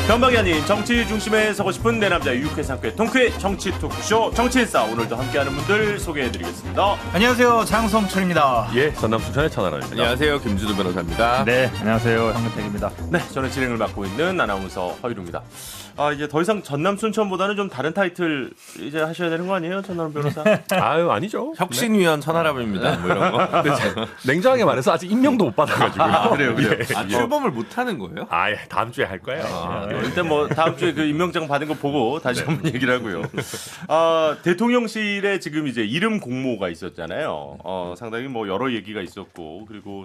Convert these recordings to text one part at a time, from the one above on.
변방이 아닌 정치 중심에 서고 싶은 내 남자 유쾌 상쾌 통쾌 정치 토크쇼 정치인싸. 오늘도 함께하는 분들 소개해드리겠습니다. 안녕하세요, 장성철입니다. 예, 전남 순천의 천하람입니다. 안녕하세요, 김준우 변호사입니다. 네, 안녕하세요, 황근택입니다. 네, 저는 진행을 맡고 있는 아나운서 허유루입니다. 이제 더 이상 전남 순천보다는 좀 다른 타이틀 이제 하셔야 되는 거 아니에요, 전남 변호사? 아유, 아니죠. 혁신위원 천하람입니다. 뭐 이런 거. 냉정하게 말해서 아직 임명도 못 받아가지고. 그래요. 아, 출범을 못 하는 거예요? 다음 주에 할 거예요. 일단 뭐 다음 주에 그 임명장 받은 거 보고 다시 한번 얘기를 하고요. 대통령실에 지금 이제 이름 공모가 있었잖아요. 상당히 뭐 여러 얘기가 있었고, 그리고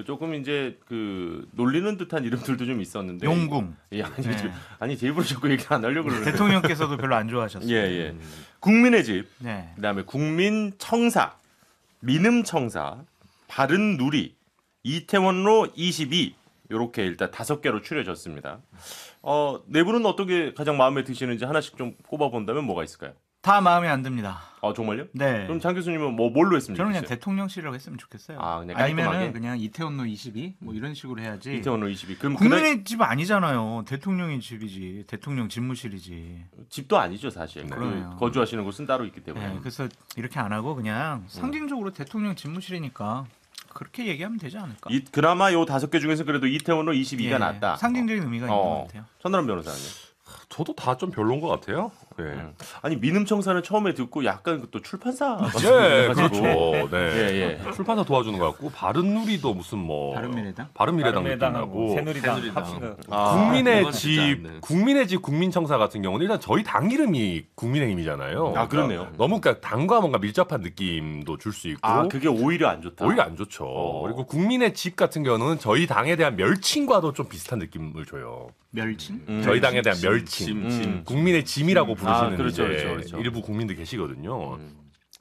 조금 이제 그 놀리는 듯한 이름들도 좀 있었는데. 용궁. 예, 아니 제 입으로 자꾸 얘기 안 하려고 그러는데. 대통령께서도 별로 안 좋아하셨어요. 예. 국민의 집. 네. 그다음에 국민청사, 민음청사, 바른누리, 이태원로 22 이렇게 일단 5개로 추려졌습니다. 네 분은 어떻게 가장 마음에 드시는지 하나씩 좀 꼽아본다면 뭐가 있을까요? 다 마음에 안 듭니다. 정말요? 네. 그럼 장 교수님은 뭘로 했으면 저는 그냥 좋겠어요? 대통령실이라고 했으면 좋겠어요. 그냥 깔끔하게? 아니면은 그냥 이태원로 22 뭐 이런 식으로 해야지. 이태원로 22. 그럼 국민의 집 아니잖아요. 대통령의 집이지. 대통령 집무실이지. 집도 아니죠, 사실. 그러네요. 거주하시는 곳은 따로 있기 때문에. 네, 그래서 이렇게 안 하고 그냥 상징적으로 대통령 집무실이니까 그렇게 얘기하면 되지 않을까? 그나마 요 5개 중에서 그래도 이태원로 22가 예, 낫다. 상징적인 의미가 있는 것 같아요. 천하람 변호사님. 저도 다 좀 별론 것 같아요. 예. 아니 민음청사는 처음에 듣고 약간 또 출판사 예, 가지고. 그렇죠. 네. 예. 출판사 도와주는 것 같고, 바른누리도 무슨 뭐. 바른미래당? 바른미래당 바른미래당하고 느낌나고. 새누리당 합치가 국민의 집 국민청사 같은 경우는 일단 저희 당 이름이 국민의힘이잖아요. 그렇네요. 너무 그러니까 당과 뭔가 밀접한 느낌도 줄 수 있고. 그게 오히려 안 좋다. 오히려 안 좋죠. 그리고 국민의 집 같은 경우는 저희 당에 대한 멸칭과도 좀 비슷한 느낌을 줘요. 멸칭? 저희 당에 대한 멸칭. 국민의 짐이라고 부르시는 그렇죠, 이제 그렇죠. 일부 국민들 계시거든요.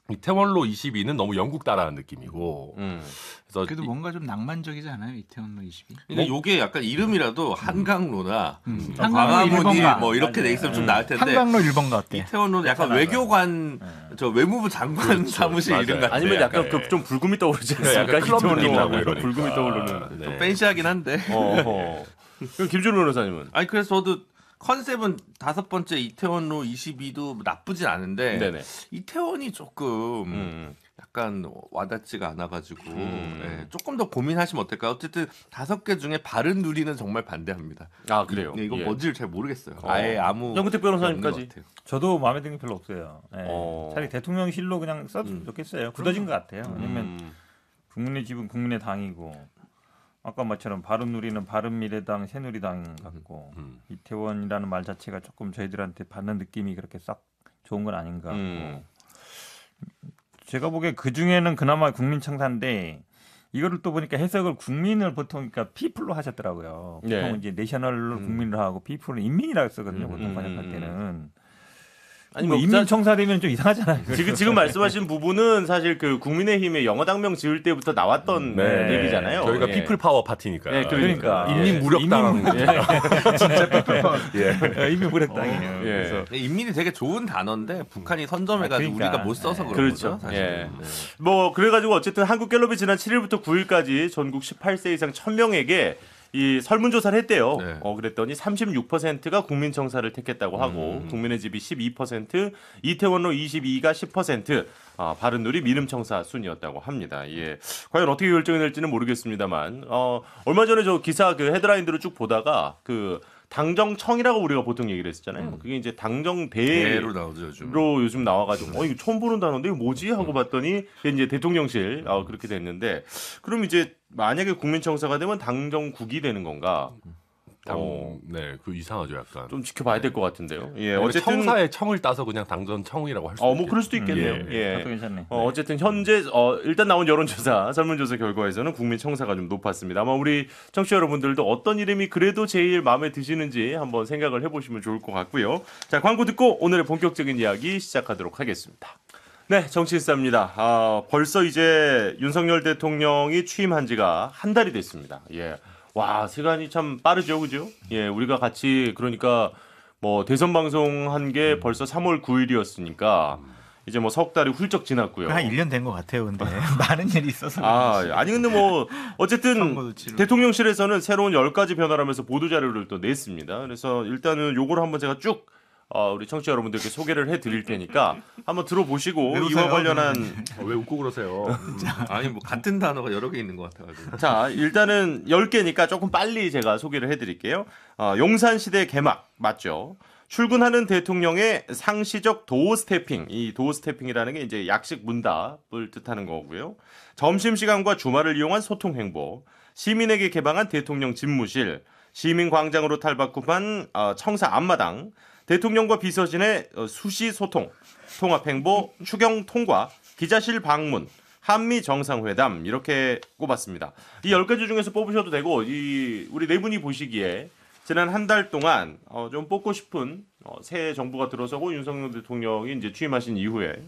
이태원로 22는 너무 영국 따라하는 느낌이고. 그래서 그래도 뭔가 좀 낭만적이지 않아요? 이태원로 22? 그러니까 요게 약간 이름이라도 한강로나 한강로 광화문이 1번가. 뭐 이렇게 돼 있으면 좀 나을 텐데. 한강로 1번 같대. 이태원로는 약간 외교관, 저 외무부 장관 사무실 맞아요. 이름 같아요. 아니면 약간 약간, 좀 불금이 떠오르지 않습니까? 약간 클럽 느낌이라고 이태원로 이러니까. 불금이 떠오르는. 좀 팬시하긴 한데. 그럼 김준호 변호사님은? 아니 그래서 저도 컨셉은 5번째 이태원로 22도 나쁘진 않은데 네네. 이태원이 조금 약간 와닿지가 않아가지고 조금 더 고민하시면 어떨까요? 어쨌든 5개 중에 바른누리는 정말 반대합니다. 그래요? 이거 예. 뭔지를 잘 모르겠어요. 아예 아무 정근택 변호사님까지? 저도 마음에 드는 게 별로 없어요. 예. 차라리 대통령실로 그냥 써도 좋겠어요. 굳어진 것 같아요. 왜냐면 국민의 집은 국민의 당이고, 아까 말처럼 바른누리는 바른미래당, 새누리당 같고, 이태원이라는 말 자체가 조금 저희들한테 받는 느낌이 그렇게 싹 좋은 건 아닌 것 같고, 제가 보기에 그 중에는 그나마 국민청사인데, 이거를 또 보니까 해석을 국민을 보통 그러니까 피플로 하셨더라고요. 보통 네. 이제 내셔널로 국민을 하고 피플은 인민이라고 쓰거든요. 보통 번역할 때는. 아니 뭐 인민청사 되면 좀 이상하잖아요. 지금 말씀하신 부분은 사실 그 국민의힘의 영어당명 지을 때부터 나왔던 얘기잖아요. 저희가 예. 피플 파워 파티니까. 네, 그러니까. 인민 무력당. 진짜 인민 무력당이에요. 그래서 인민이 되게 좋은 단어인데 북한이 선점해가지고 그러니까. 우리가 못 써서 그런 그렇죠. 거죠. 사실. 예. 뭐 그래가지고 어쨌든 한국갤럽이 지난 7일부터 9일까지 전국 18세 이상 1,000명에게 이 설문조사를 했대요. 네. 그랬더니 36%가 국민청사를 택했다고 하고, 국민의 집이 12%, 이태원로 22가 10%, 바른누리 민음청사 순이었다고 합니다. 예. 과연 어떻게 결정이 될지는 모르겠습니다만, 얼마 전에 저 기사 그 헤드라인들을 쭉 보다가 그 당정청이라고 우리가 보통 얘기를 했었잖아요. 그게 이제 당정대로 대로 나오죠 요즘. 요즘 나와가지고 이거 처음 보는 단어인데 이거 뭐지 하고 봤더니 그게 이제 대통령실 그렇게 됐는데, 그럼 이제 만약에 국민청사가 되면 당정국이 되는 건가? 네, 그 이상하죠, 약간. 좀 지켜봐야 될 것 같은데요. 예, 어쨌든 청사의 청을 따서 그냥 당전청이라고 할 수 있겠죠. 뭐 그럴 수도 있겠네요. 예. 그것도 괜찮네. 어쨌든 현재 일단 나온 여론조사, 설문조사 결과에서는 국민청사가 좀 높았습니다. 아마 우리 청취자 여러분들도 어떤 이름이 그래도 제일 마음에 드시는지 한번 생각을 해보시면 좋을 것 같고요. 자, 광고 듣고 오늘의 본격적인 이야기 시작하도록 하겠습니다. 네, 정치인싸입니다. 벌써 이제 윤석열 대통령이 취임한 지가 한 달이 됐습니다. 예. 와, 시간이 참 빠르죠, 그죠? 예, 우리가 같이 그러니까 뭐 대선 방송 한 게 벌써 3월 9일이었으니까 이제 뭐 석 달이 훌쩍 지났고요. 한 1년 된 것 같아요. 근데 많은 일이 있어서. 아니 근데 뭐 어쨌든 선거도 치르고. 대통령실에서는 새로운 10가지 변화를 하면서 보도 자료를 또 냈습니다. 그래서 일단은 요거를 한번 제가 쭉 우리 청취자 여러분들께 소개를 해드릴 테니까 한번 들어보시고 왜 이와 웃어요? 관련한 왜 웃고 그러세요? 아니 뭐 같은 단어가 여러 개 있는 것 같아가지고. 자 일단은 10개니까 조금 빨리 제가 소개를 해드릴게요. 용산시대 개막 맞죠? 출근하는 대통령의 상시적 도어 스태핑, 이 도어 스태핑이라는 게 이제 약식 문답을 뜻하는 거고요. 점심시간과 주말을 이용한 소통 행보, 시민에게 개방한 대통령 집무실, 시민광장으로 탈바꿈한 청사 앞마당, 대통령과 비서진의 수시 소통, 통합행보, 추경 통과, 기자실 방문, 한미 정상회담 이렇게 꼽았습니다. 이 10가지 중에서 뽑으셔도 되고 우리 네 분이 보시기에 지난 한 달 동안 좀 뽑고 싶은 새 정부가 들어서고 윤석열 대통령이 이제 취임하신 이후에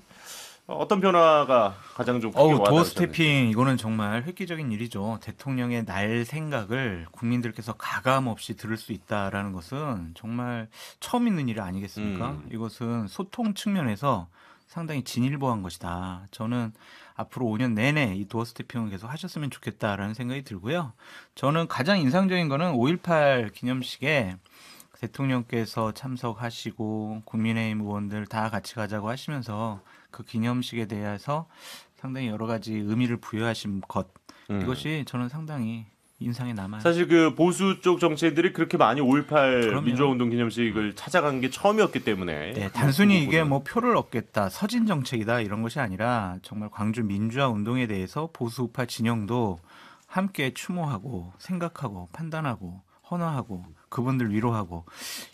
어떤 변화가 가장 좀 크게 도어 와닿으셨는지. 스태핑 이거는 정말 획기적인 일이죠. 대통령의 날 생각을 국민들께서 가감 없이 들을 수 있다라는 것은 정말 처음 있는 일 아니겠습니까? 이것은 소통 측면에서 상당히 진일보한 것이다. 저는 앞으로 5년 내내 이 도어 스태핑을 계속 하셨으면 좋겠다라는 생각이 들고요. 저는 가장 인상적인 거는 5.18 기념식에 대통령께서 참석하시고 국민의힘 의원들 다 같이 가자고 하시면서 그 기념식에 대해서 상당히 여러 가지 의미를 부여하신 것 이것이 저는 상당히 인상에 남아요. 사실 그 보수 쪽 정치인들이 그렇게 많이 5.18 그럼요. 민주화운동 기념식을 찾아간 게 처음이었기 때문에 네, 단순히 이게 뭐 표를 얻겠다, 서진 정책이다 이런 것이 아니라 정말 광주 민주화 운동에 대해서 보수 우파 진영도 함께 추모하고 생각하고 판단하고 헌화하고 그분들 위로하고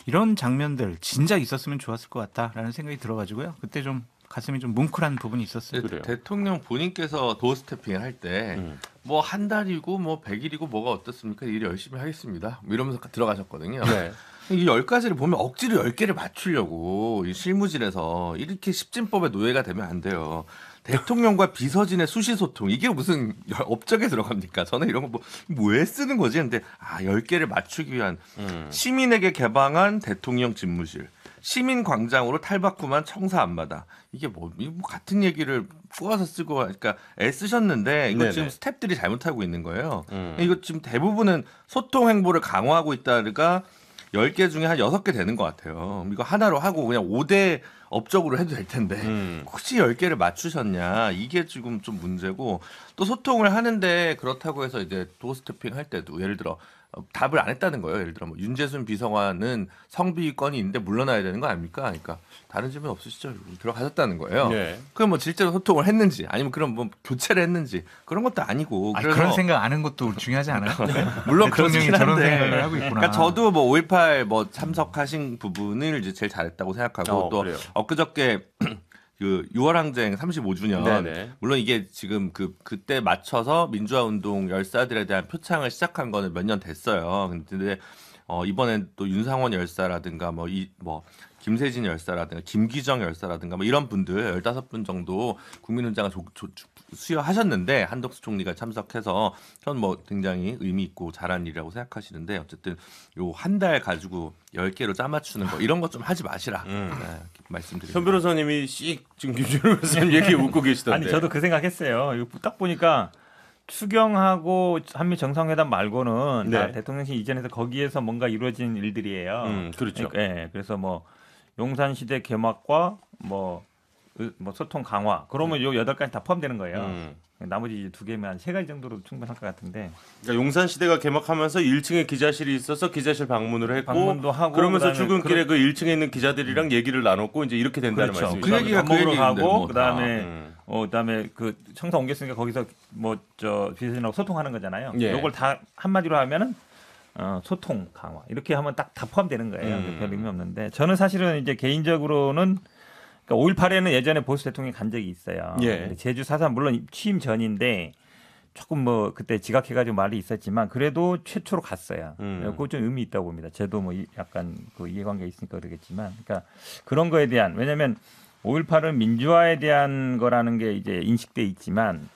이런 장면들 진작 있었으면 좋았을 것 같다라는 생각이 들어가지고요. 그때 좀 가슴이 좀 뭉클한 부분이 있었어요. 그래요. 대통령 본인께서 도어 스태핑을 할 때 뭐 한 달이고 뭐 100일이고 뭐가 어떻습니까? 일 열심히 하겠습니다. 뭐 이러면서 들어가셨거든요. 네. 이 10가지를 보면 억지로 10개를 맞추려고 이 실무진에서 이렇게 십진법에 노예가 되면 안 돼요. 대통령과 비서진의 수시 소통 이게 무슨 업적에 들어갑니까? 저는 이런 거 왜 쓰는 거지? 근데 10개를 맞추기 위한 시민에게 개방한 대통령 집무실, 시민 광장으로 탈바꿈한 청사 앞마당. 이게 뭐 같은 얘기를 꼬아서 쓰고 그러니까 애쓰셨는데 이거 네네. 지금 스탭들이 잘못하고 있는 거예요. 이거 지금 대부분은 소통 행보를 강화하고 있다가 10개 중에 한 6개 되는 것 같아요. 이거 하나로 하고 그냥 5대 업적으로 해도 될 텐데 혹시 10개를 맞추셨냐 이게 지금 좀 문제고 또 소통을 하는데 그렇다고 해서 이제 도어 스태핑 할 때도 예를 들어 답을 안 했다는 거예요. 예를 들어 뭐 윤재순 비서관은 성비 건이 있는데 물러나야 되는 거 아닙니까? 그러니까 다른 질문 없으시죠? 들어가셨다는 거예요. 네. 그럼 뭐 실제로 소통을 했는지 아니면 그럼 뭐 교체를 했는지 그런 것도 아니고 아니, 그래서 그런 생각 안 하는 것도 중요하지 않아요? 물론 대통령이 그렇긴 저런 한데. 생각을 하고 있구나. 그러니까 저도 뭐 5.18 뭐 참석하신 부분을 이제 제일 잘했다고 생각하고 또 그래요. 엊그저께 그 6월 항쟁 35주년 네네. 물론 이게 지금 그때 맞춰서 민주화 운동 열사들에 대한 표창을 시작한 거는 몇 년 됐어요. 근데 이번엔 또 윤상원 열사라든가 뭐 김세진 열사라든가 김기정 열사라든가 뭐 이런 분들 15분 정도 국민훈장을 수여하셨는데 한덕수 총리가 참석해서 전 뭐 굉장히 의미 있고 잘한 일이라고 생각하시는데 어쨌든 요 한 달 가지고 10개로 짜맞추는 거 이런 거 좀 하지 마시라 말씀드립니다. 현 변호사님이 지금 김준호 변호사님 얘기 웃고 계시던데. 아니 저도 그 생각했어요. 이거 딱 보니까 추경하고 한미 정상회담 말고는 네. 다 대통령실 이전에서 거기에서 뭔가 이루어진 일들이에요. 그렇죠. 예, 그래서 뭐 용산시대 개막과 뭐 소통 강화 그러면 요 8가지 다 포함되는 거예요. 나머지 이제 2개면 3가지 정도로 충분할 것 같은데. 그러니까 용산 시대가 개막하면서 1층에 기자실이 있어서 기자실 방문을 했고 방문도 하고 그러면서 그다음에 출근길에 그 1층에 있는 기자들이랑 얘기를 나눴고 이제 이렇게 된다는 그렇죠. 말씀이시죠. 그 얘기가 밥 먹으러 얘기인데 가고 뭐 그다음에 그 청사 옮겼으니까 거기서 비서진하고 소통하는 거잖아요. 예. 요걸 다 한마디로 하면은 소통 강화 이렇게 하면 딱 다 포함되는 거예요. 별 의미 없는데 저는 사실은 이제 개인적으로는 그러니까 5.18에는 예전에 보수 대통령이 간 적이 있어요. 예. 근데 제주 4.3 물론 취임 전인데 조금 뭐 그때 지각해가지고 말이 있었지만 그래도 최초로 갔어요. 그거 좀 의미 있다고 봅니다. 저도 뭐 약간 그 이해관계 있으니까 그러겠지만, 그러니까 그런 거에 대한 왜냐하면 5.18은 민주화에 대한 거라는 게 이제 인식돼 있지만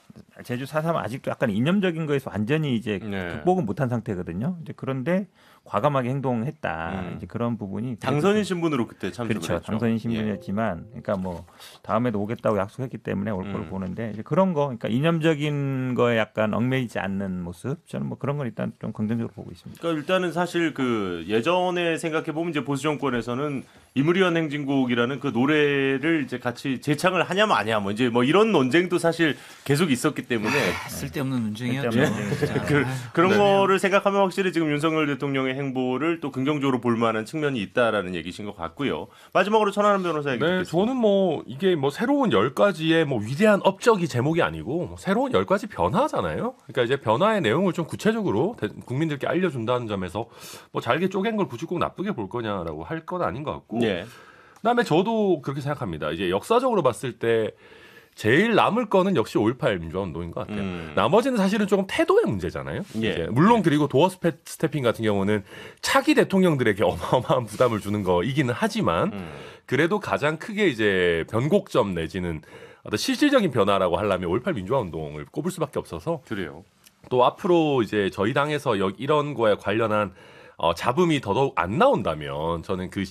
제주 4.3 아직도 약간 이념적인 거에서 완전히 이제 네. 극복은 못한 상태거든요. 이제 그런데 과감하게 행동했다. 이제 그런 부분이 당선인 신분으로 그때 참석을 그렇죠. 했죠. 당선인 신분이었지만, 그러니까 뭐 다음에도 오겠다고 약속했기 때문에 올 거로 보는데 이제 그런 거, 그러니까 이념적인 거에 약간 얽매이지 않는 모습, 저는 뭐 그런 건 일단 좀 긍정적으로 보고 있습니다. 그러니까 일단은 사실 그 예전에 생각해 보면 이제 보수 정권에서는 이무리언 행진곡이라는 그 노래를 이제 같이 재창을 하냐 마냐 뭐 이제 뭐 이런 논쟁도 사실 계속 있었기 때문에 쓸데없는 논쟁이었죠. 쓸데없는 논쟁이죠. 그, 그런 거를 생각하면 확실히 지금 윤석열 대통령의 행보를 또 긍정적으로 볼 만한 측면이 있다라는 얘기신 것 같고요. 마지막으로 천하람 변호사 얘기 네, 듣겠습니다. 저는 뭐 이게 뭐 새로운 10가지의 뭐 위대한 업적이 제목이 아니고 뭐 새로운 10가지 변화잖아요. 그러니까 이제 변화의 내용을 좀 구체적으로 국민들께 알려준다는 점에서 뭐 잘게 쪼갠 걸 굳이 꼭 나쁘게 볼 거냐라고 할 건 아닌 것 같고. 예. 그다음에 저도 그렇게 생각합니다. 이제 역사적으로 봤을 때 제일 남을 거는 역시 5.18 민주화 운동인 것 같아요. 나머지는 사실은 조금 태도의 문제잖아요. 예. 이제 물론 그리고 도어 스태핑 같은 경우는 차기 대통령들에게 어마어마한 부담을 주는 거이기는 하지만 그래도 가장 크게 이제 변곡점 내지는 어떤 실질적인 변화라고 하려면 5.18 민주화 운동을 꼽을 수밖에 없어서 그래요. 또 앞으로 이제 저희 당에서 이런 거에 관련한 잡음이 더더욱 안 나온다면 저는 그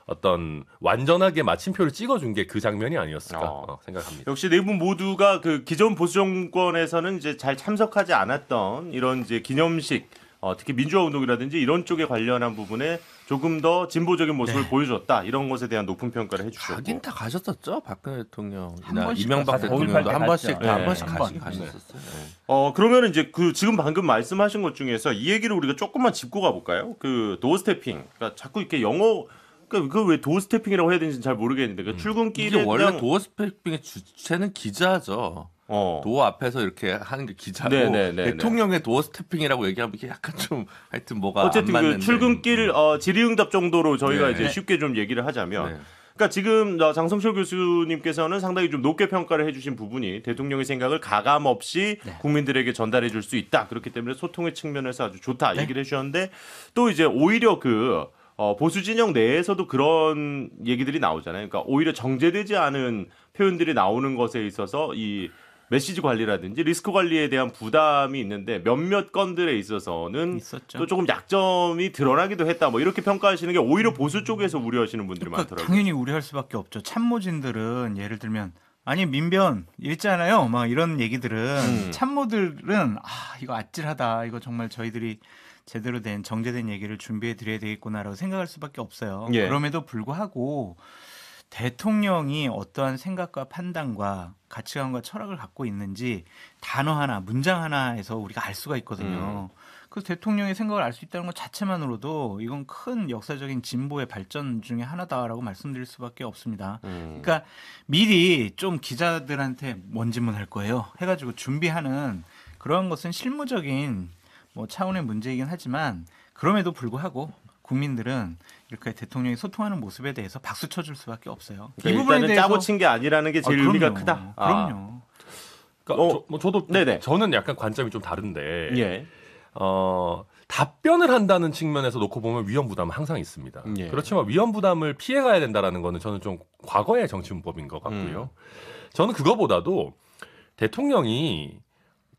어떤 완전하게 마침표를 찍어준 게 그 장면이 아니었을까 생각합니다. 역시 네 분 모두가 그 기존 보수 정권에서는 이제 잘 참석하지 않았던 이런 이제 기념식, 특히 민주화 운동이라든지 이런 쪽에 관련한 부분에 조금 더 진보적인 모습을 보여줬다. 이런 것에 대한 높은 평가를 해주셨고. 가긴 다 가셨었죠. 박근혜 대통령이나 한 번씩 이명박 갔어요. 대통령도 한 번씩 네. 한 번씩 한 가시긴 번. 가셨었어요. 그러면 이제 그 지금 방금 말씀하신 것 중에서 이 얘기를 우리가 조금만 짚고 가볼까요? 그 도어 스태핑. 그러니까 자꾸 이렇게 영어 그러니까 그걸 왜 도어 스태핑이라고 해야 되는지 잘 모르겠는데 그 출근길에 이게 원래 그냥 도어 스태핑의 주체는 기자죠. 도어 앞에서 이렇게 하는 게 기자고 네네네네. 대통령의 도어 스태핑이라고 얘기하면 이게 약간 좀 하여튼 뭐가 어쨌든 안 그 맞는데. 출근길 질의응답 정도로 저희가 네. 이제 쉽게 좀 얘기를 하자면 네. 그러니까 지금 장성철 교수님께서는 상당히 좀 높게 평가를 해주신 부분이 대통령의 생각을 가감 없이 국민들에게 전달해 줄 수 있다. 그렇기 때문에 소통의 측면에서 아주 좋다 얘기를 해주셨는데 또 이제 오히려 그 보수 진영 내에서도 그런 얘기들이 나오잖아요. 그러니까 오히려 정제되지 않은 표현들이 나오는 것에 있어서 이 메시지 관리라든지 리스크 관리에 대한 부담이 있는데 몇몇 건들에 있어서는 있었죠. 또 조금 약점이 드러나기도 했다. 뭐 이렇게 평가하시는 게 오히려 보수 쪽에서 우려하시는 분들이 그러니까 많더라고요. 당연히 우려할 수밖에 없죠. 참모진들은 예를 들면 아니 민변 읽잖아요. 막 이런 얘기들은 참모들은 이거 아찔하다. 이거 정말 저희들이 제대로 된 정제된 얘기를 준비해 드려야 되겠구나라고 생각할 수밖에 없어요. 예. 그럼에도 불구하고 대통령이 어떠한 생각과 판단과 가치관과 철학을 갖고 있는지 단어 하나, 문장 하나에서 우리가 알 수가 있거든요. 그래서 대통령의 생각을 알 수 있다는 것 자체만으로도 이건 큰 역사적인 진보의 발전 중에 하나다라고 말씀드릴 수밖에 없습니다. 그러니까 미리 좀 기자들한테 뭔 질문할 거예요 해가지고 준비하는 그런 것은 실무적인 뭐 차원의 문제이긴 하지만 그럼에도 불구하고 국민들은 이렇게 대통령이 소통하는 모습에 대해서 박수 쳐줄 수밖에 없어요. 이 그러니까 부분에 일단은 대해서 짜고 친 게 아니라는 게 제일 의미가 그럼요. 크다. 그럼요. 그러니까 저도 네네. 저는 약간 관점이 좀 다른데 예. 답변을 한다는 측면에서 놓고 보면 위험 부담은 항상 있습니다. 예. 그렇지만 위험 부담을 피해가야 된다라는 거는 저는 좀 과거의 정치문법인 것 같고요. 저는 그거보다도 대통령이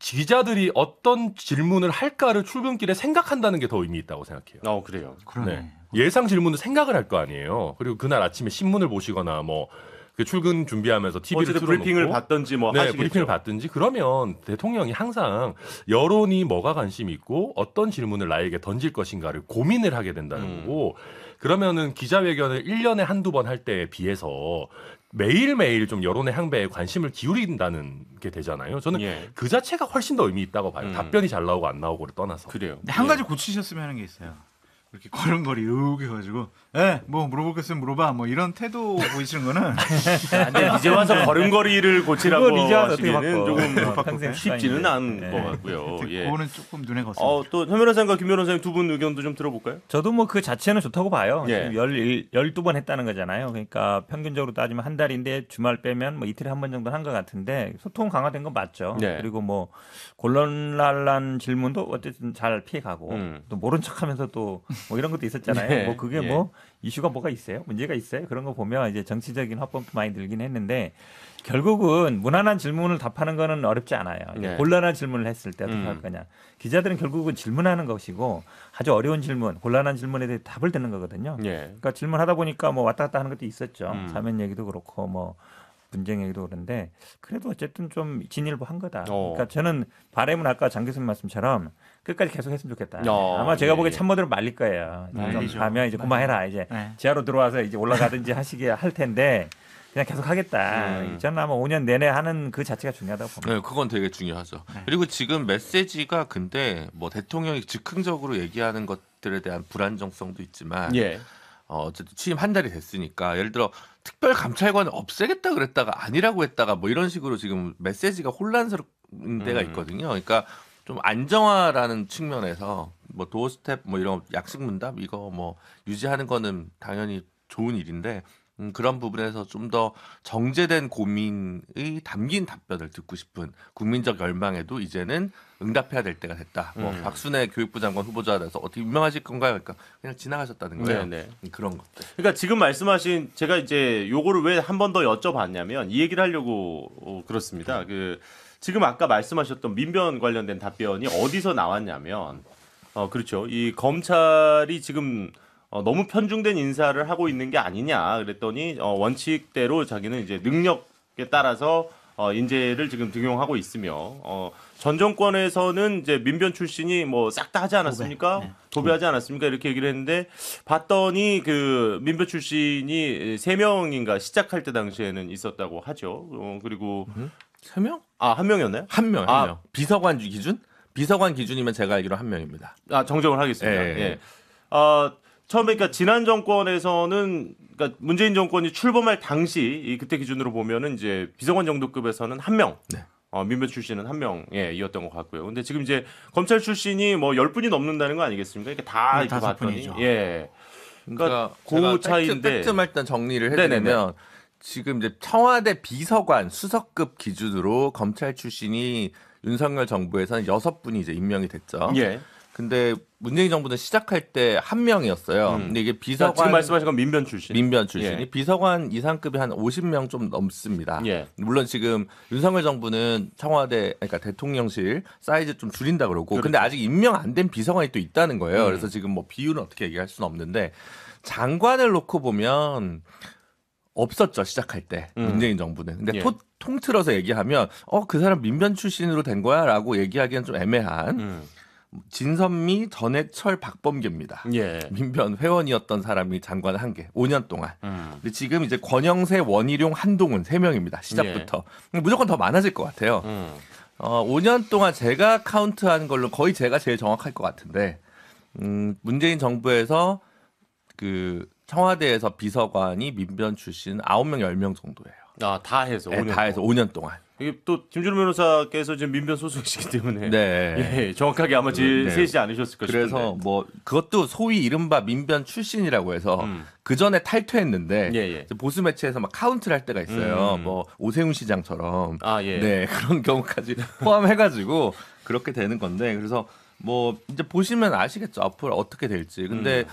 기자들이 어떤 질문을 할까를 출근길에 생각한다는 게 더 의미 있다고 생각해요. 그래요. 그러네. 네. 예상 질문을 생각을 할 거 아니에요. 그리고 그날 아침에 신문을 보시거나 뭐 그 출근 준비하면서 TV를 어쨌든 틀어놓고 브리핑을 받든지 뭐 네, 하시겠죠. 브리핑을 받든지 그러면 대통령이 항상 여론이 뭐가 관심 있고 어떤 질문을 나에게 던질 것인가를 고민을 하게 된다는 거고 그러면은 기자회견을 1년에 한두 번 할 때에 비해서 매일매일 좀 여론의 향배에 관심을 기울인다는 게 되잖아요. 저는 예. 그 자체가 훨씬 더 의미 있다고 봐요. 답변이 잘 나오고 안 나오고를 떠나서. 그래요. 근데 한 가지 고치셨으면 하는 게 있어요. 이렇게 걸음걸이 이렇게 해가지고 뭐 물어볼 거 있으면 물어봐 뭐 이런 태도 보이시는 거는 근데 이제 와서 걸음걸이를 고치라고 그걸 이제 와서 어떻게 하시기는 바꿔. 조금 평생 쉽지는 않은 네. 것 같고요. 예. 그거는 조금 눈에 거슬립니다. 또 현 변호사님과 김 변호사님 두 분 의견도 좀 들어볼까요? 저도 뭐 그 자체는 좋다고 봐요. 예. 지금 12번 했다는 거잖아요. 그러니까 평균적으로 따지면 한 달인데 주말 빼면 뭐 이틀에 한 번 정도 한 것 같은데 소통 강화된 건 맞죠. 네. 그리고 뭐 곤란한 질문도 어쨌든 잘 피해가고 또 모른 척하면서 또 뭐 이런 것도 있었잖아요. 예, 뭐 그게 예. 뭐 이슈가 뭐가 있어요? 문제가 있어요? 그런 거 보면 이제 정치적인 화법도 많이 들긴 했는데 결국은 무난한 질문을 답하는 거는 어렵지 않아요. 네. 곤란한 질문을 했을 때 어떻게 할 거냐. 기자들은 결국은 질문하는 것이고 아주 어려운 질문, 곤란한 질문에 대해 답을 듣는 거거든요. 예. 그러니까 질문하다 보니까 뭐 왔다 갔다 하는 것도 있었죠. 음. 사면 얘기도 그렇고 뭐 분쟁 얘기도 그런데 그래도 어쨌든 좀 진일보한 거다. 그러니까 저는 바람은 아까 장 교수님 말씀처럼 끝까지 계속 했으면 좋겠다. 아마 제가 예, 보기에 예. 참모들은 말릴 거예요. 말리죠. 가면 이제 그만해라. 이제 네. 지하로 들어와서 이제 올라가든지 하시게 할 텐데 그냥 계속 하겠다. 저는 아마 5년 내내 하는 그 자체가 중요하다고 봅니다. 네, 그건 되게 중요하죠. 그리고 지금 메시지가 근데 뭐 대통령이 즉흥적으로 얘기하는 것들에 대한 불안정성도 있지만 예. 어쨌든 취임 한 달이 됐으니까 예를 들어 특별 감찰관을 없애겠다 그랬다가 아니라고 했다가 뭐 이런 식으로 지금 메시지가 혼란스러운 데가 있거든요. 그러니까 좀 안정화라는 측면에서 뭐 도어 스텝 뭐 이런 약식 문답 이거 뭐 유지하는 거는 당연히 좋은 일인데 그런 부분에서 좀 더 정제된 고민이 담긴 답변을 듣고 싶은 국민적 열망에도 이제는 응답해야 될 때가 됐다. 뭐 박순애 교육부 장관 후보자가 돼서 어떻게 임명하실 건가요? 그러니까 그냥 지나가셨다는 거예요. 네, 그런 것들. 그러니까 지금 말씀하신 제가 이제 요거를 왜 한 번 더 여쭤봤냐면 이 얘기를 하려고 그렇습니다. 그 지금 아까 말씀하셨던 민변 관련된 답변이 어디서 나왔냐면 그렇죠. 이 검찰이 지금 너무 편중된 인사를 하고 있는 게 아니냐 그랬더니 원칙대로 자기는 이제 능력에 따라서 인재를 지금 등용하고 있으며 전 정권에서는 이제 민변 출신이 뭐 싹 다 하지 않았습니까? 도배하지 않았습니까? 이렇게 얘기를 했는데 봤더니 그 민변 출신이 3명인가 시작할 때 당시에는 있었다고 하죠. 그리고 3명? 한 명이었나요? 한 명. 아. 한 명. 비서관 기준? 비서관 기준이면 제가 알기로 한 명입니다. 정정을 하겠습니다. 예. 예. 처음에 그러니까 지난 정권에서는 그러니까 문재인 정권이 출범할 당시 그때 기준으로 보면은 이제 비서관 정도급에서는 한 명. 네. 민변 출신은 한 명이었던 것 같고요. 근데 지금 이제 검찰 출신이 뭐 10분이 넘는다는 거 아니겠습니까? 이렇게 다 이렇게 5 봤더니 분이죠. 예. 그러니까 제가 그 차이인데 팩트만 일단 정리를 해드리면 네네네. 지금 이제 청와대 비서관 수석급 기준으로 검찰 출신이 윤석열 정부에서는 6분이 이제 임명이 됐죠. 예. 근데 문재인 정부는 시작할 때 한 명이었어요. 근데 이게 그러니까 비서관 지금 말씀하신 건 민변 출신. 민변 출신이 예. 비서관 이상급이 한 50명 좀 넘습니다. 예. 물론 지금 윤석열 정부는 청와대 그러니까 대통령실 사이즈 좀 줄인다 그러고 근데 아직 임명 안 된 비서관이 또 있다는 거예요. 그래서 지금 뭐 비율은 어떻게 얘기할 수는 없는데 장관을 놓고 보면 없었죠 시작할 때 문재인 정부는. 근데 예. 통틀어서 얘기하면 그 사람 민변 출신으로 된 거야라고 얘기하기는 좀 애매한 진선미, 전해철, 박범계입니다. 예. 민변 회원이었던 사람이 장관을 한 게 5년 동안. 근데 지금 이제 권영세, 원희룡, 한동훈 3명입니다. 시작부터. 무조건 더 많아질 것 같아요. 5년 동안 제가 카운트한 걸로 거의 제가 제일 정확할 것 같은데 문재인 정부에서 그 청와대에서 비서관이 민변 출신 9명, 10명 정도예요. 다 해서 5년. 다 해서 5년 동안. 이게 또 김준호 변호사께서 지금 민변 소속이시기 때문에 네. 예, 정확하게 아마 제일 네. 세지 않으셨을까 싶은데. 그래서 뭐 그것도 소위 이른바 민변 출신이라고 해서 그 전에 탈퇴했는데 예, 예. 이제 보수 매체에서 막 카운트를 할 때가 있어요. 뭐 오세훈 시장처럼 예. 네 그런 경우까지 포함해가지고 그렇게 되는 건데 그래서 뭐 이제 보시면 아시겠죠 앞으로 어떻게 될지. 근데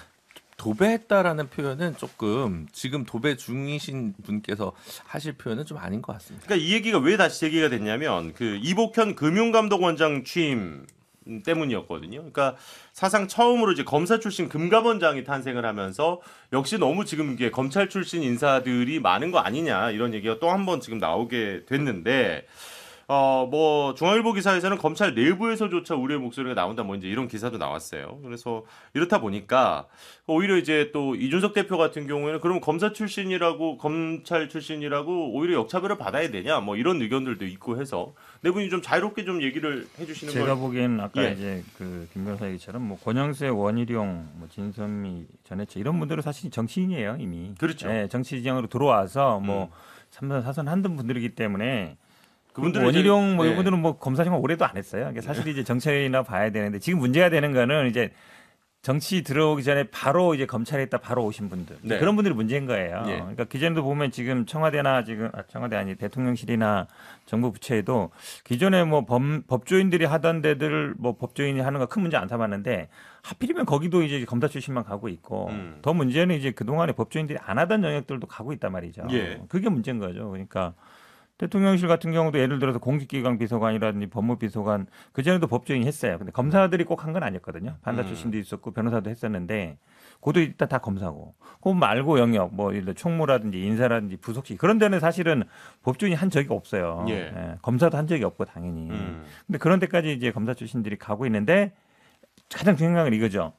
도배했다라는 표현은 조금 지금 도배 중이신 분께서 하실 표현은 좀 아닌 것 같습니다. 그러니까 이 얘기가 왜 다시 제기가 됐냐면 그 이복현 금융감독원장 취임 때문이었거든요. 그러니까 사상 처음으로 이제 검사 출신 금감원장이 탄생을 하면서 역시 너무 지금 이게 검찰 출신 인사들이 많은 거 아니냐 이런 얘기가 또 한 번 지금 나오게 됐는데 뭐 중앙일보 기사에서는 검찰 내부에서조차 우려의 목소리가 나온다 뭐 이제 이런 기사도 나왔어요. 그래서 이렇다 보니까 오히려 이제 또 이준석 대표 같은 경우에는 그럼 검찰 출신이라고 오히려 역차별을 받아야 되냐 뭐 이런 의견들도 있고 해서 네 분이 좀 자유롭게 좀 얘기를 해주시는 걸. 제가 보기엔 아까 예. 이제 그 김 변호사 얘기처럼 뭐 권영세, 원희룡, 뭐 진선미, 전해철 이런 분들은 사실 정치인이에요 이미. 그렇죠. 예, 정치 지형으로 들어와서 뭐 3선 4선 한던 분들이기 때문에. 그분들은 원희룡 뭐 이제, 이분들은 뭐 검사 생활 오래도 안 했어요. 그러니까 사실 이제 정치인이나 봐야 되는데 지금 문제가 되는 거는 이제 정치 들어오기 전에 바로 이제 검찰에 있다 바로 오신 분들 네. 그런 분들이 문제인 거예요. 예. 그러니까 기존에도 보면 지금 청와대나 청와대 아니 대통령실이나 정부 부처에도 기존에 뭐 법조인들이 하던 데들 뭐 법조인이 하는 거 큰 문제 안 삼았는데 하필이면 거기도 이제 검사 출신만 가고 있고 더 문제는 이제 그동안에 법조인들이 안 하던 영역들도 가고 있단 말이죠. 예. 그게 문제인 거죠. 그러니까 대통령실 같은 경우도 예를 들어서 공직기강 비서관이라든지 법무비서관 그전에도 법조인이 했어요. 근데 검사들이 꼭 한 건 아니었거든요. 판사 출신도 있었고 변호사도 했었는데 그것도 일단 다 검사고 그거 말고 영역 뭐 예를 들어 총무라든지 인사라든지 부속실 그런 데는 사실은 법조인이 한 적이 없어요. 예. 검사도 한 적이 없고 당연히. 근데 그런 데까지 이제 검사 출신들이 가고 있는데 가장 중요한 건 이거죠.